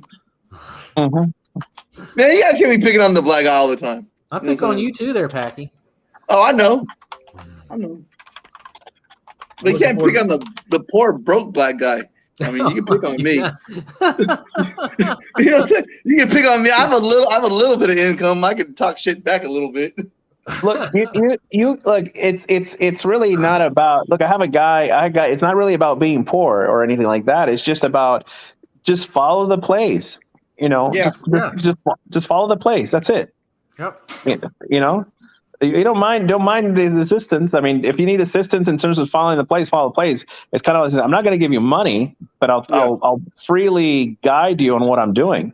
Man, you guys hear me picking on the black guy all the time. I pick on you too there, Packy. Oh, I know. But you can't pick on the poor broke black guy. I mean, you can pick on me. You know what I'm saying? You can pick on me. I have a little bit of income. I can talk shit back a little bit. Look, you look. It's really not about. Look, I have a guy. It's not really about being poor or anything like that. It's just about just follow the plays. You know, just follow the plays. That's it. Yep. You know, you don't mind the assistance. I mean, if you need assistance in terms of following the plays, follow the plays. It's kind of like, I'm not going to give you money, but I'll freely guide you on what I'm doing.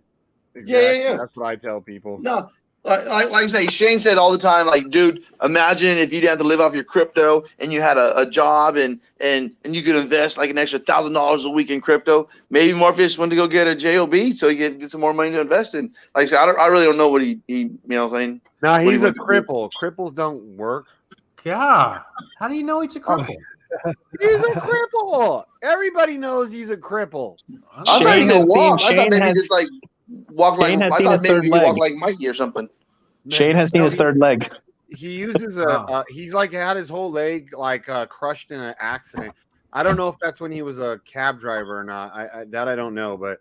Exactly. Yeah. That's what I tell people. No, like I say, Shane said all the time, like, dude, imagine if you didn't have to live off your crypto and you had a job and you could invest like an extra $1,000 a week in crypto. Maybe Morpheus went to go get a JOB so he could get some more money to invest in. Like I said, I really don't know what he you know what I'm saying? No, he's a cripple. Cripples don't work. Yeah. How do you know he's a cripple? He's a cripple. Everybody knows he's a cripple. I thought he could walk. I thought maybe just like walk like I thought maybe he walk like Mikey or something. Shane has seen his third leg. He uses he's like had his whole leg like crushed in an accident. I don't know if that's when he was a cab driver or not. I don't know, but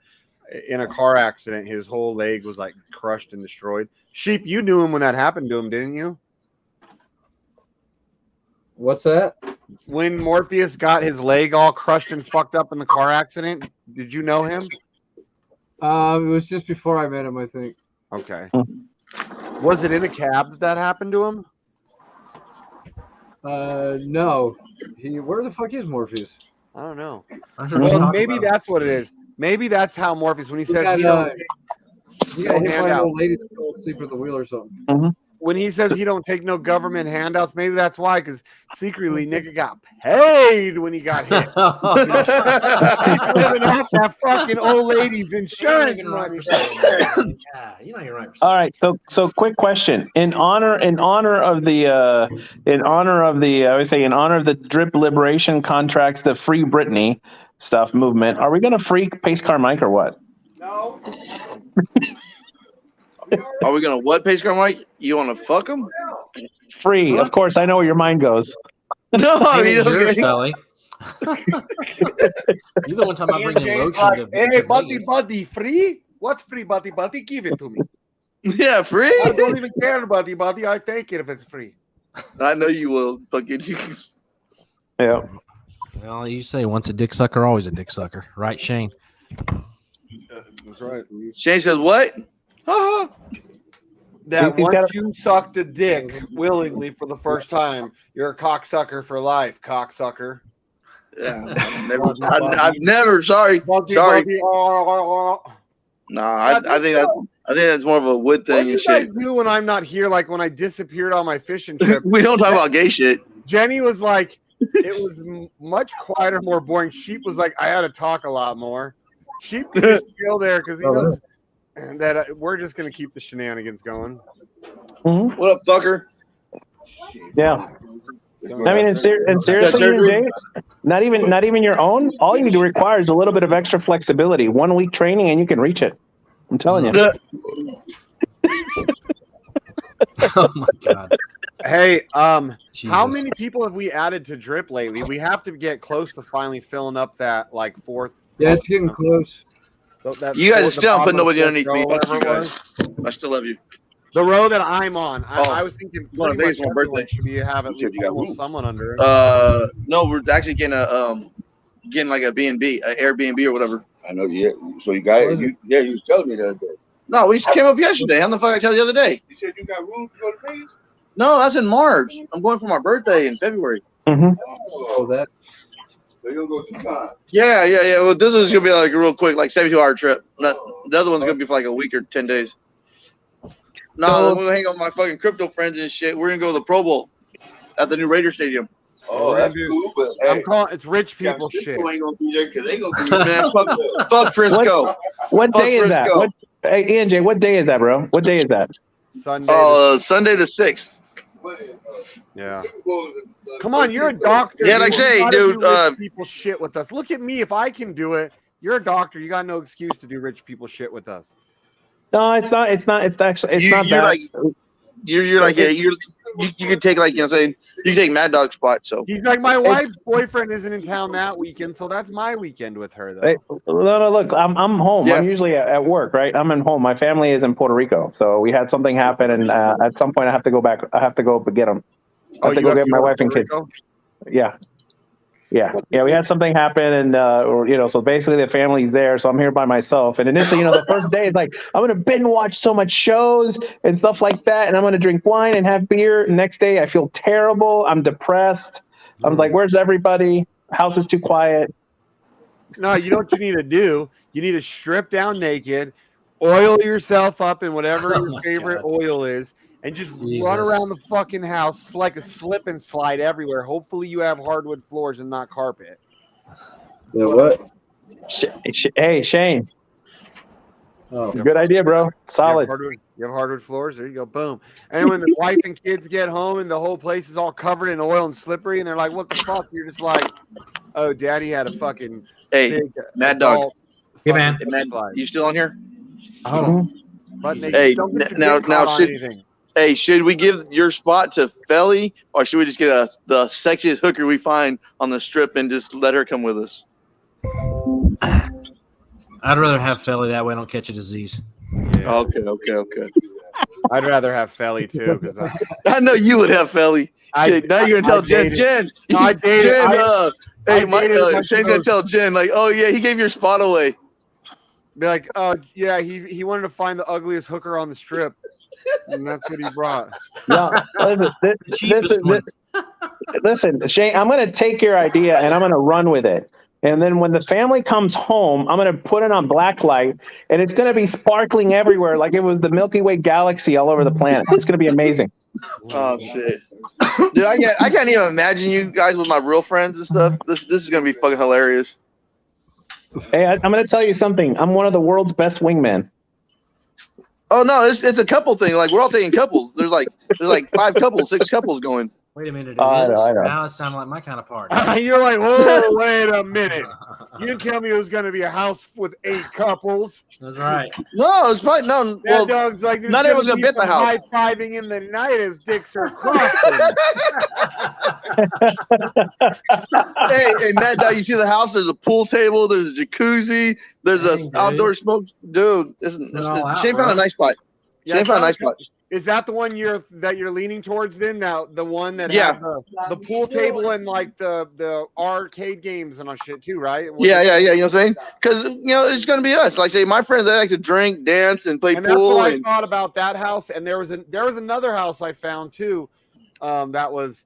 in a car accident, his whole leg was like crushed and destroyed. Sheep, you knew him when that happened to him, didn't you? What's that? When Morpheus got his leg all crushed and fucked up in the car accident, did you know him? It was just before I met him, I think. Okay. Was it in a cab that happened to him? No. Where the fuck is Morpheus? I don't know. Well, maybe that's what it is. Maybe that's how Morpheus, when he says got, he don't hit by an old lady that fell asleep at the wheel or something. Mm-hmm. When he says he don't take no government handouts, maybe that's why, because secretly nigga got paid when he got hit. He's living off that fucking old lady's insurance money. Yeah, you're not even right. All right, so quick question. In honor of the Drip Liberation Contracts, the Free Britney stuff movement, are we gonna free Pace Car Mike or what? No. Are we gonna what, Pace Car Mike? You want to fuck him? Free, of course. I know where your mind goes. No, I mean, yours, Sally. You're the one talking about bringing lotion to hey, buddy, free? What's free, buddy? Give it to me. Yeah, free? I don't even care, buddy. I take it if it's free. I know you will, fucking. Yeah. Well, you say once a dick sucker, always a dick sucker, right, Shane? That's right. Shane says what? That once you sucked a dick willingly for the first time, you're a cocksucker for life, cocksucker. Yeah, I've never. Sorry. Sorry. No, I think that's more of a wood thing. What do you guys do when I'm not here? Like when I disappeared on my fishing trip. We don't talk about gay shit. Jenny was like, it was much quieter, more boring. Sheep was like, I had to talk a lot more. Sheep can just chill there because he knows that we're just gonna keep the shenanigans going. Mm-hmm. What up, fucker? Yeah. I mean, and seriously, Dave, not even your own. All you do requires a little bit of extra flexibility. 1 week training, and you can reach it. I'm telling you. Oh my god. Hey, Jesus. How many people have we added to Drip lately? We have to get close to finally filling up that like fourth. Yeah, it's getting close. You guys still haven't put nobody underneath me. Fuck you guys. I still love you. The row that I'm on. I was thinking going to Vegas for my birthday. Should we have at least almost someone under it? No, we're actually getting like a B&B, an Airbnb or whatever. I know. Yeah. So you got it. You was telling me the other day. No, we just came up yesterday. How the fuck I tell you the other day? You said you got room to go to Vegas? No, that's in March. I'm going for my birthday in February. Mm-hmm. Oh, that. They're gonna go 2 times. Yeah. Well, this is gonna be like a real quick, like 72-hour trip. The other one's gonna be for like a week or 10 days. No, we're gonna hang out with my fucking crypto friends and shit. We're gonna go to the Pro Bowl at the new Raider Stadium. Oh, that's cool, but hey, I'm calling it's rich people San shit. Francisco ain't gonna be there because they gonna be there. Man, fuck Frisco. What day is that? Frisco. Hey, ENJ, what day is that, bro? What day is that? Sunday. Sunday the 6th. Yeah. Come on, you're a doctor. Yeah, like dude. say, You gotta dude, do rich people shit with us. Look at me. If I can do it, you're a doctor. You got no excuse to do rich people shit with us. No, it's not. It's actually. It's not You're that. like, you're like, yeah, you could take like, you know, saying you can take Mad Dog's spot. So He's like, my wife's boyfriend isn't in town that weekend, so that's my weekend with her, though. Hey, no, look, I'm home. Yeah. I'm usually at work, right? I'm in home. My family is in Puerto Rico, so we had something happen, and at some point I have to go back. I have to go get them. I have to go get my wife and kids. Yeah. We had something happen, and so basically the family's there, so I'm here by myself. And initially, the first day is like I'm gonna binge watch so much shows and stuff like that, and I'm gonna drink wine and have beer. Next day, I feel terrible. I'm depressed. I'm like, where's everybody? House is too quiet. No, you know what you need to do? You need to strip down naked, oil yourself up in whatever your favorite oil is, and just run around the fucking house like a slip and slide everywhere. Hopefully you have hardwood floors and not carpet. Yeah, what? Hey, Shane. Oh. Good idea, bro. Solid. You have hardwood floors? There you go. Boom. And when the wife and kids get home and the whole place is all covered in oil and slippery, and they're like, what the fuck? You're just like, oh, daddy had a fucking big Mad Dog. Hey, man. Hey, man, you still on here? Oh. Hey, should we give your spot to Felly, or should we just get the sexiest hooker we find on the strip and just let her come with us? I'd rather have Felly, that way I don't catch a disease. Yeah. Okay. I'd rather have Felly too, because I know you would have Felly. Shit, now you're gonna tell Jen. No, I dated. Shane's gonna tell Jen, like, oh yeah, he gave your spot away. Be like, oh yeah, he wanted to find the ugliest hooker on the strip, and that's what he brought. No, listen, Shane, I'm going to take your idea and I'm going to run with it. And then when the family comes home, I'm going to put it on black light, and it's going to be sparkling everywhere like it was the Milky Way galaxy all over the planet. It's going to be amazing. Oh shit, dude! I can't even imagine you guys with my real friends and stuff. This is going to be fucking hilarious. Hey, I'm going to tell you something. I'm one of the world's best wingmen. Oh no, it's a couple thing. Like we're all taking couples. There's like 5 couples, 6 couples going. Wait a minute. I know. Now it sounded like my kind of party. You're like, whoa, wait a minute. You didn't tell me it was going to be a house with 8 couples. That's right. No, it's probably no. Well, Dog's like, not everyone's gonna be at the house. High-fiving in the night as dicks are crossing. hey, Mad Dog, you see the house? There's a pool table. There's a jacuzzi. There's a outdoor smoke. Dude, Shane found a nice spot. Shane found a nice spot. Is that the one you're leaning towards then? Now the one that has the pool table and like the arcade games and all shit too, right? Yeah. You know what I'm saying? Because it's gonna be us. Like say my friends, they like to drink, dance, and play pool. That's what I thought about that house. And there was another house I found too, that was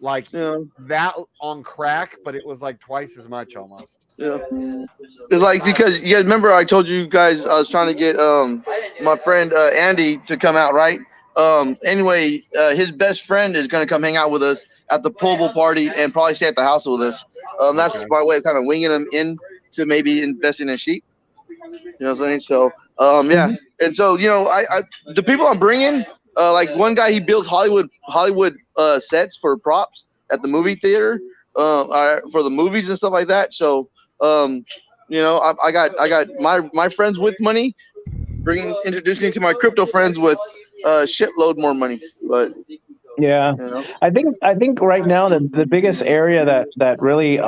like that on crack, but it was like twice as much almost. Yeah, it's like because you guys remember I told you guys I was trying to get my friend Andy to come out, right? Anyway, his best friend is gonna come hang out with us at the pool party and probably stay at the house with us. That's my way of kind of winging him in to maybe investing in sheep. You know what I'm saying? So yeah, and so I the people I'm bringing, like one guy he builds Hollywood sets for props at the movie theater, for the movies and stuff like that. So. I got my friends with money, introducing to my crypto friends with shitload more money. But yeah, I think right now the biggest area that really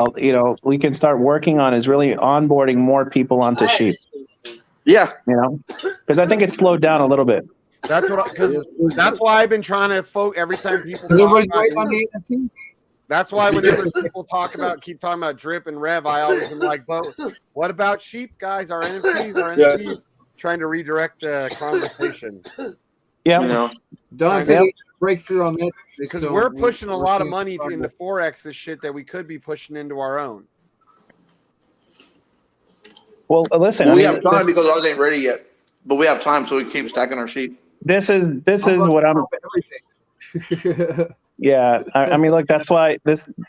we can start working on is really onboarding more people onto sheep. Yeah, because I think it's slowed down a little bit. That's why I've been trying to every time people talk about that's why whenever people keep talking about drip and rev, I always am like, but what about sheep, guys? Our NFTs, trying to redirect the conversation. Yeah. Don said breakthrough on that. Because we're pushing a lot of money into Forex this shit that we could be pushing into our own. Well, listen. We I mean, have time because ours ain't ready yet, but we have time, so we keep stacking our sheep. this is what I'm. Everything. Yeah, I mean, look, that's why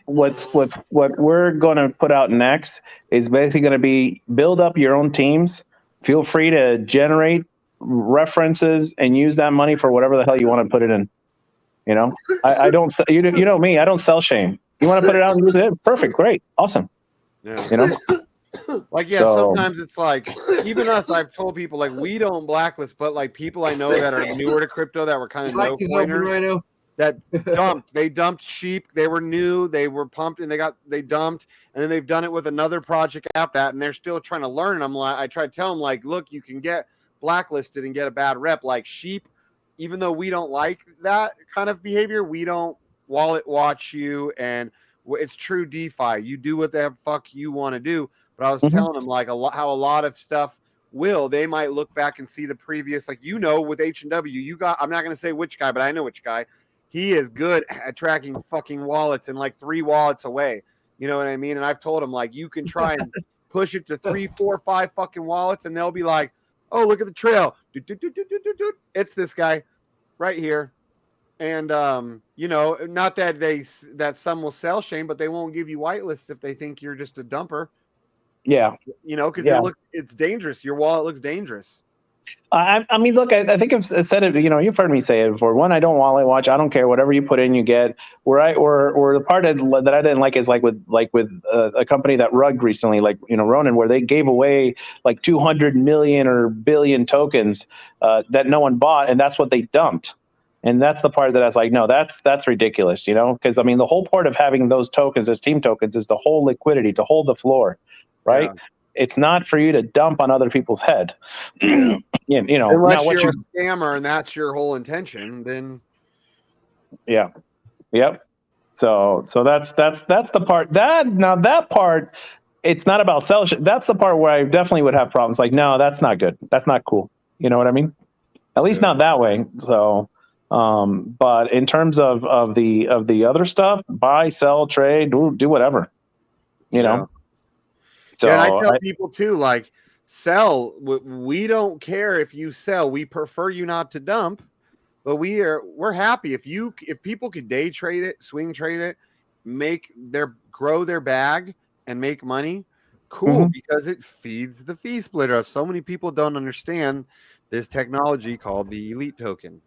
what we're going to put out next is basically going to be build up your own teams. Feel free to generate references and use that money for whatever the hell you want to put it in. You know, I don't. You know me. I don't sell shame. You want to put it out and use it? Perfect, great, awesome. Yeah. You know, like So- sometimes it's like even us. I've told people like we don't blacklist, but like people I know that are newer to crypto that were kind of Black no is open coiners. right now. That they dumped sheep. They were new. They were pumped and they dumped. And then they've done it with another project after that. And they're still trying to learn. I'm like, I try to tell them like, look, you can get blacklisted and get a bad rep like sheep. Even though we don't like that kind of behavior, we don't wallet watch you. And it's true DeFi. You do what the fuck you want to do. But I was telling them like how a lot of stuff they might look back and see the previous, like, with H&W, you got, I'm not going to say which guy, but I know which guy. He is good at tracking fucking wallets and like 3 wallets away. You know what I mean? And I've told him like, you can try and push it to 3, 4, 5 fucking wallets. And they'll be like, oh, look at the trail. It's this guy right here. And, not that some will sell shame, but they won't give you whitelists if they think you're just a dumper. Yeah. Because it's dangerous. Your wallet looks dangerous. I mean, look, I think I've said it. You've heard me say it before. One, I don't wallet watch. I don't care. Whatever you put in, you get. Or the part that I didn't like is like with a company that rugged recently, like Ronin, where they gave away like 200 million or billion tokens that no one bought, and that's what they dumped. And that's the part that I was like, no, that's ridiculous, because I mean, the whole part of having those tokens as team tokens is the whole liquidity, to hold the floor, right? Yeah. It's not for you to dump on other people's head. Unless now you're a scammer and that's your whole intention, then yeah, yep. So that's the part that part. It's not about selling. That's the part where I definitely would have problems. Like, no, that's not good. That's not cool. You know what I mean? At least not that way. So, but in terms of the other stuff, buy, sell, trade, do whatever. You know. So and I tell people too, like, sell. We don't care if you sell. We prefer you not to dump, but we're happy if people could day trade it, swing trade it, grow their bag and make money. Cool, because it feeds the fee splitter. So many people don't understand this technology called the elite token.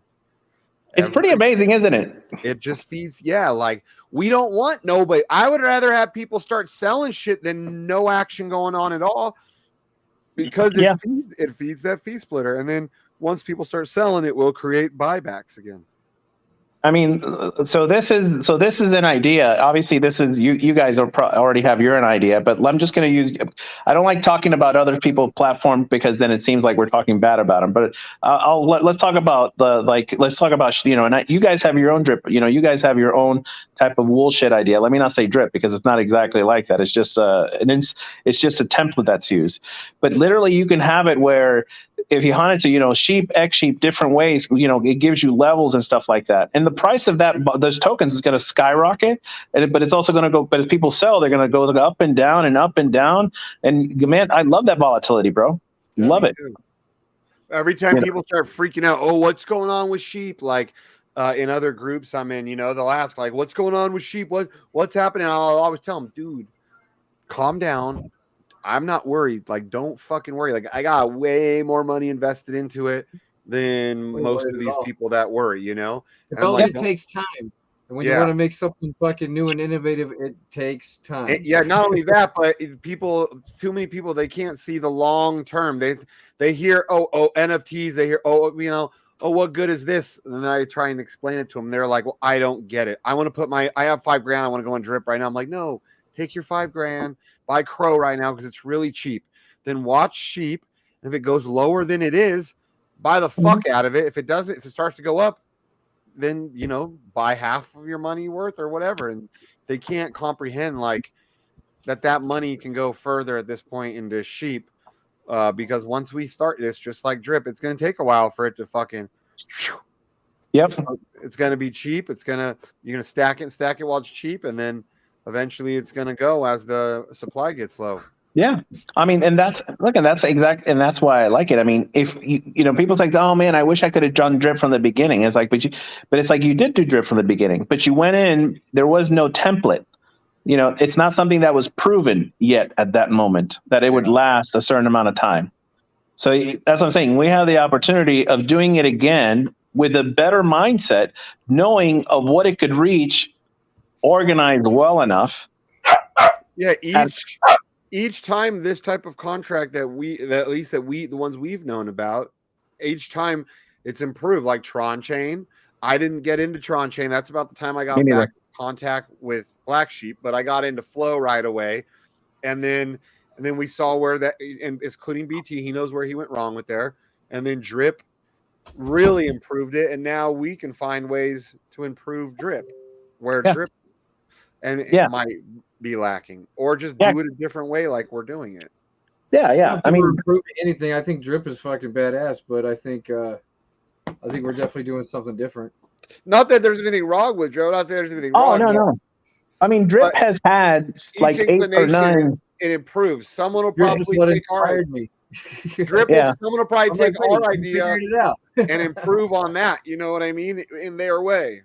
It's pretty amazing, isn't it? It just feeds, like we don't want nobody. I would rather have people start selling shit than no action going on at all, because it feeds that fee splitter. And then once people start selling, it will create buybacks again. I mean, so this is an idea. Obviously, this is you guys already have your own idea, but I'm just going to use. I don't like talking about other people's platforms because then it seems like we're talking bad about them. But let's talk about let's talk about and you guys have your own drip. You guys have your own type of bullshit idea. Let me not say drip because it's not exactly like that. It's just it's just a template that's used. But literally, you can have it where if you hunt it to sheep, X sheep, different ways, it gives you levels and stuff like that. And the price of those tokens is going to skyrocket, but it's also going to go. But as people sell, they're going to go up and down and up and down. And man, I love that volatility, bro. Love it. Too. Every time people start freaking out, oh, what's going on with sheep? Like in other groups I'm in, they'll ask like, what's going on with sheep? What's happening? I'll always tell them, dude, calm down. I'm not worried. Like, don't fucking worry. Like, I got way more money invested into it than most of these people that worry, It takes time. And when you want to make something fucking new and innovative, it takes time. Not only that, but too many people, they can't see the long term. They hear, oh, NFTs. They hear, what good is this? And then I try and explain it to them. They're like, well, I don't get it. I want to put I have $5,000. I want to go on drip right now. I'm like, no, take your $5,000. Buy Crow right now because it's really cheap. Then watch sheep. If it goes lower than it is, buy the fuck out of it. If it starts to go up, then buy half of your money worth or whatever. And they can't comprehend like that money can go further at this point into sheep, because once we start this, just like drip, it's going to take a while for it to fucking. Yep. It's going to be cheap. You're going to stack it while it's cheap, and then eventually it's going to go as the supply gets low. Yeah, I mean, and that's that's why I like it. I mean, if people say, "Oh man, I wish I could have done drip from the beginning." It's like, but it's like you did do drip from the beginning, but you went in. There was no template. It's not something that was proven yet at that moment that it would last a certain amount of time. So that's what I'm saying. We have the opportunity of doing it again with a better mindset, knowing of what it could reach, organized well enough. Yeah, each time this type of contract the ones we've known about, each time it's improved. Like Tron Chain, I didn't get into Tron Chain. That's about the time I got back in contact with BlackSheep, but I got into Flow right away, and then we saw where that, and including BT, he knows where he went wrong with there, and then Drip really improved it, and now we can find ways to improve Drip where Drip and it might be lacking, or just do it a different way like we're doing it. Yeah. I mean, improving anything. I think Drip is fucking badass, but I think we're definitely doing something different. Not that there's anything wrong with Drip. Not saying there's anything wrong. No. I mean, Drip has had like 8 or 9. It improves. Someone will probably take our me. Drip. Someone will probably take our idea it out. and improve on that. You know what I mean? In their way.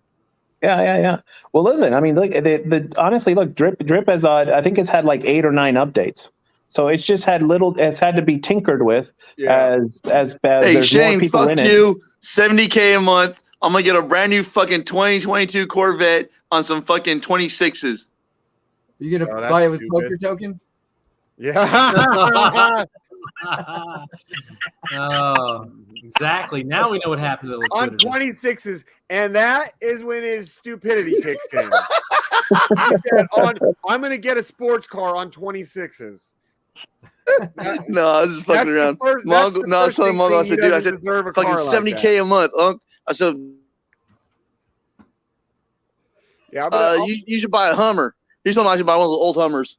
Yeah. Well, listen. I mean, look. Honestly, look. Drip has. I think it's had like 8 or 9 updates. So it's just had little. It's had to be tinkered with as Hey, there's Shane, more people fuck in you. $70K a month. I'm gonna get a brand new fucking 2022 Corvette on some fucking 26s. You gonna buy it with poker token? Yeah. Oh, exactly. Now we know what happened to the liquidity. On 26s, and that is when his stupidity kicks in. He said, I'm going to get a sports car on 26s. No, I was just fucking around. I was telling Mongo, I said, dude, I said, fucking $70K a month. I said, you should buy a Hummer. He's telling me I should buy one of the old Hummers.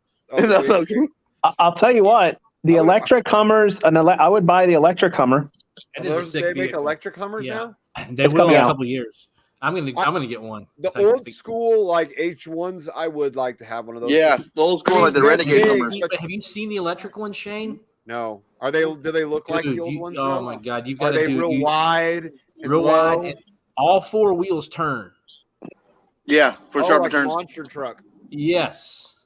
I'll tell you what. The electric Hummers, I would buy the electric Hummer. They make electric Hummers now? They will in a couple of years. I'm gonna get one. The old school like H1s, I would like to have one of those. Yeah, the old school like the Renegade Hummers. Have you seen the electric ones, Shane? No. Do they look like the old ones? Oh my god, you've got to do real wide, and all 4 wheels turn. Yeah, for sharper turns. Monster truck. Yes.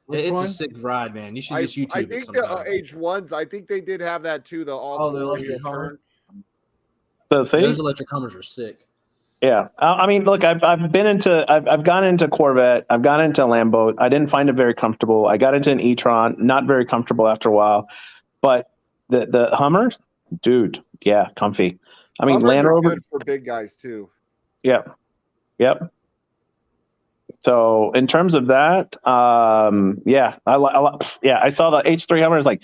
It's one? a sick ride, man. You should just YouTube I think the H1s, I think they did have that too. The electric Hummer. Those electric Hummers are sick. Yeah, I mean, look, I've gone into Corvette, I've gone into Lambo. I didn't find it very comfortable. I got into an e-tron, not very comfortable after a while, but the Hummer, dude, yeah, comfy. I mean, Hummers Land Rover good for big guys too. Yep. So in terms of that, I saw the H3 Hummer. Is like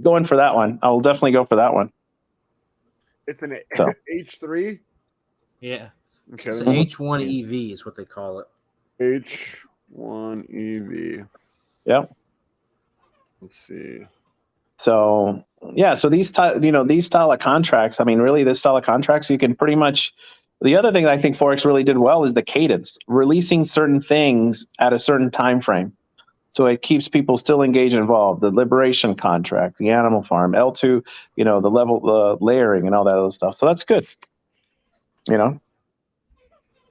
going for that one. I will definitely go for that one. It's an H3. Yeah. Okay. It's an H1 EV is what they call it. H1 EV. Yep. Let's see. So so these style of contracts. I mean, really, this style of contracts, you can pretty much. The other thing that I think Forex really did well is the cadence, releasing certain things at a certain time frame. So it keeps people still engaged and involved. The liberation contract, the animal farm, L2, the layering and all that other stuff. So that's good. I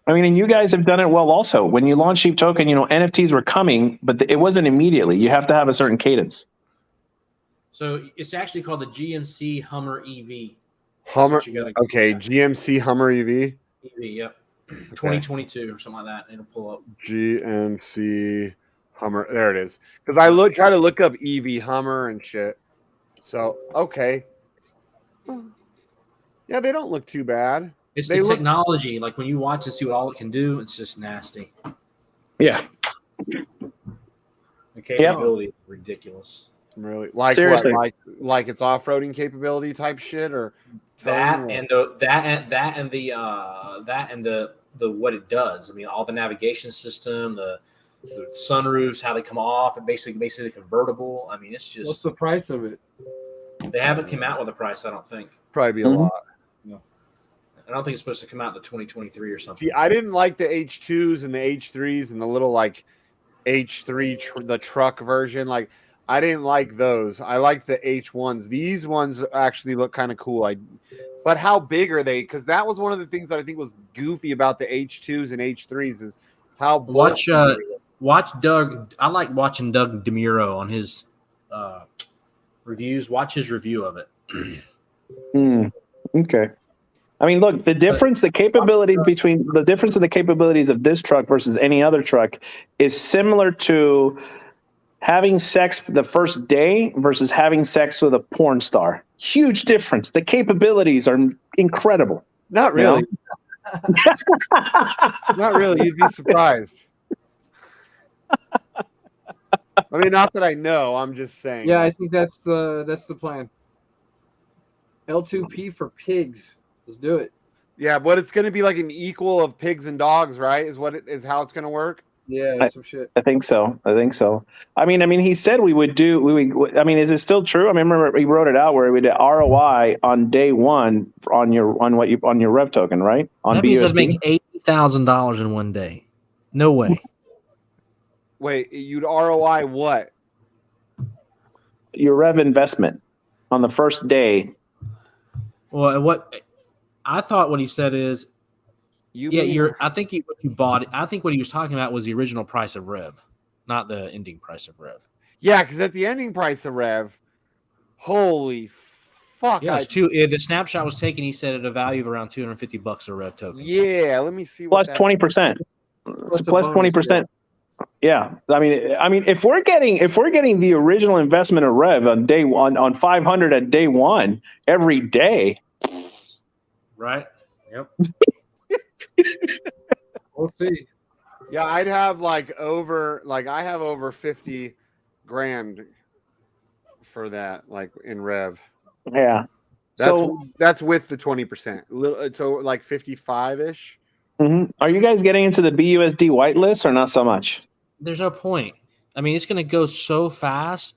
mean, and you guys have done it well also. When you launched Sheep Token, NFTs were coming, but it wasn't immediately. You have to have a certain cadence. So it's actually called the GMC Hummer EV. Hummer. Okay, GMC Hummer EV. EV, yep. 2022 or something like that. It'll pull up. GMC Hummer. There it is. Because I try to look up EV Hummer and shit. So okay. Yeah, they don't look too bad. It's the technology. Like when you watch and see what all it can do, it's just nasty. Yeah. The capability is ridiculous. Really? Like seriously. What? Like its off-roading capability type shit, or that and the what it does. I mean, all the navigation system, the sunroofs, how they come off, and basically convertible. I mean, it's just. What's the price of it? They haven't come out with a price. I don't think. Probably be a lot. No. I don't think it's supposed to come out in 2023 or something. See, I didn't like the H2s and the H3s and the little like H3 the truck version. Like I didn't like those. I liked the H1s. These ones actually look kind of cool. But how big are they? Because that was one of the things that I think was goofy about the H2s and H3s is how watch Doug. I like watching Doug DeMuro on his reviews. Watch his review of it. Okay. I mean, look, the difference of the capabilities of this truck versus any other truck is similar to having sex the first day versus having sex with a porn star. Huge difference. The capabilities are incredible. Not really. Not really. You'd be surprised. I mean, not that I know. I'm just saying. Yeah, I think that's the plan. L2P for pigs. Let's do it. Yeah, but it's going to be like an equal of pigs and dogs, right? Is how it's going to work. Yeah, some shit. I think so. I mean, he said we would. I mean, is it still true? I mean, remember he wrote it out where we did ROI on day one on your rev token, right? On that means BUSD? I'd make $80,000 in one day. No way. Wait, you'd ROI what? Your rev investment on the first day. Well, what I thought what he said is, I think what you bought. I think what he was talking about was the original price of rev, not the ending price of rev. Yeah, because at the ending price of rev, holy fuck! Yeah, it's the snapshot was taken. He said at a value of around $250 a rev token. Yeah, let me see. Plus 20%. Plus 20%. Yeah, I mean, if we're getting the original investment of rev on day one on 500 at day one every day, right? Yep. We'll see. Yeah, I'd have I have over 50 grand for that, like in rev. Yeah. That's with the 20%. So like 55-ish. Mm-hmm. Are you guys getting into the BUSD whitelist or not so much? There's no point. I mean, it's going to go so fast.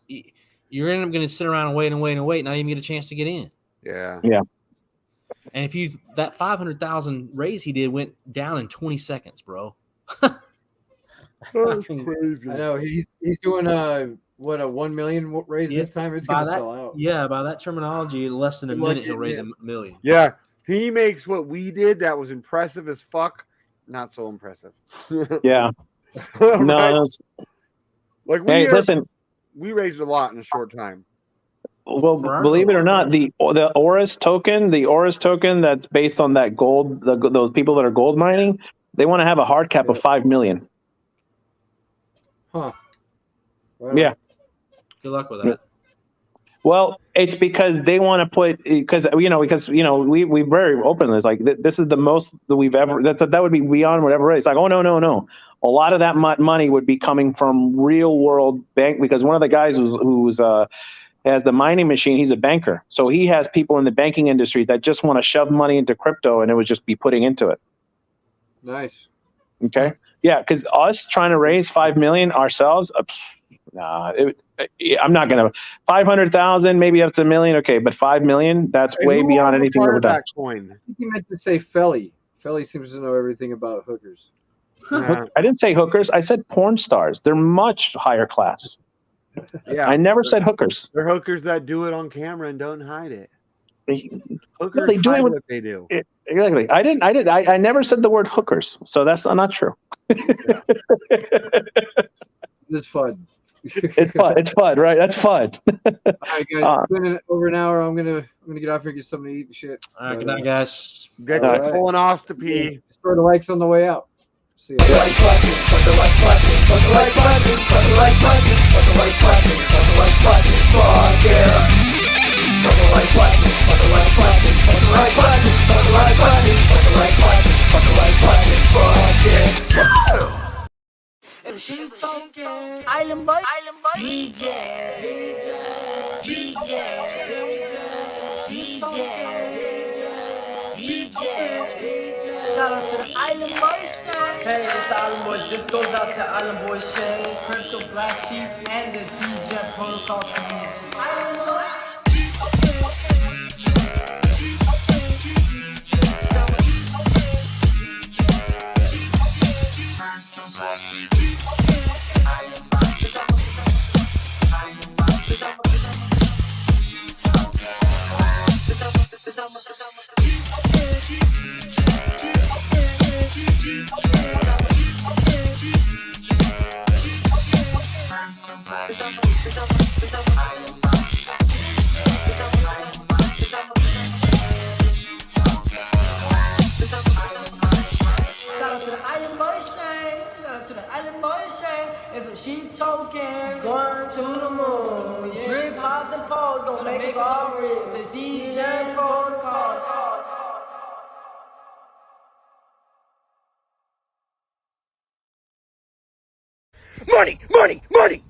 You're going to sit around and wait, not even get a chance to get in. Yeah. Yeah. And if that 500,000 raise he did went down in 20 seconds, bro. That's crazy. I know he's doing a 1 million raise this time. It's gonna sell out. Yeah, by that terminology, less than a minute he'll raise $1 million. Yeah, he makes what we did. That was impressive as fuck. Not so impressive. Yeah. Right? No. Like listen. We raised a lot in a short time. Well, believe it or not, the Oris token, that's based on that gold, those people that are gold mining, they want to have a hard cap of 5 million. Huh. Yeah. Good luck with that. Well, it's because they want to put we very open. It's like this is the most that we've ever. That would be beyond whatever. It's like, oh no. A lot of that money would be coming from real world bank, because one of the guys who's has the mining machine, he's a banker. So he has people in the banking industry that just want to shove money into crypto, and it would just be putting into it. Nice. Okay. Yeah, because us trying to raise 5 million ourselves, I'm not gonna 500,000, maybe up to $1 million. Okay, but 5 million, that's way beyond anything we've done. I think you meant to say Felly. Felly seems to know everything about hookers. I didn't say hookers. I said porn stars. They're much higher class. Yeah, I never said hookers. They're hookers that do it on camera and don't hide it. Hookers they do hide it what they do. Exactly. I never said the word hookers, so that's not true. It's fun. It's fun, right? That's fun. All right, guys. It's been over an hour. I'm gonna get off here and get something to eat and shit. All right, good night, guys. Get pulling off to pee. Just throw the likes on the way out. See ya. Put the like button, put the like button, put the like button, put the like button, put the like button, put the like button, fuck yeah. Put the like button, put the like button, put the like button, put the like button, put the like button, put the like button, fuck yeah. And she's talking Island Boy, DJ. Shout out to the Island Boy Shane. Hey, it's the Island Boys. This goes out to Island Boy Shane, Crypto BlackSheep, and the DJ Protocol community. Island Boy. Island Boy. pods and poles gonna make us all rich. The DJ protocol. Money, money, money.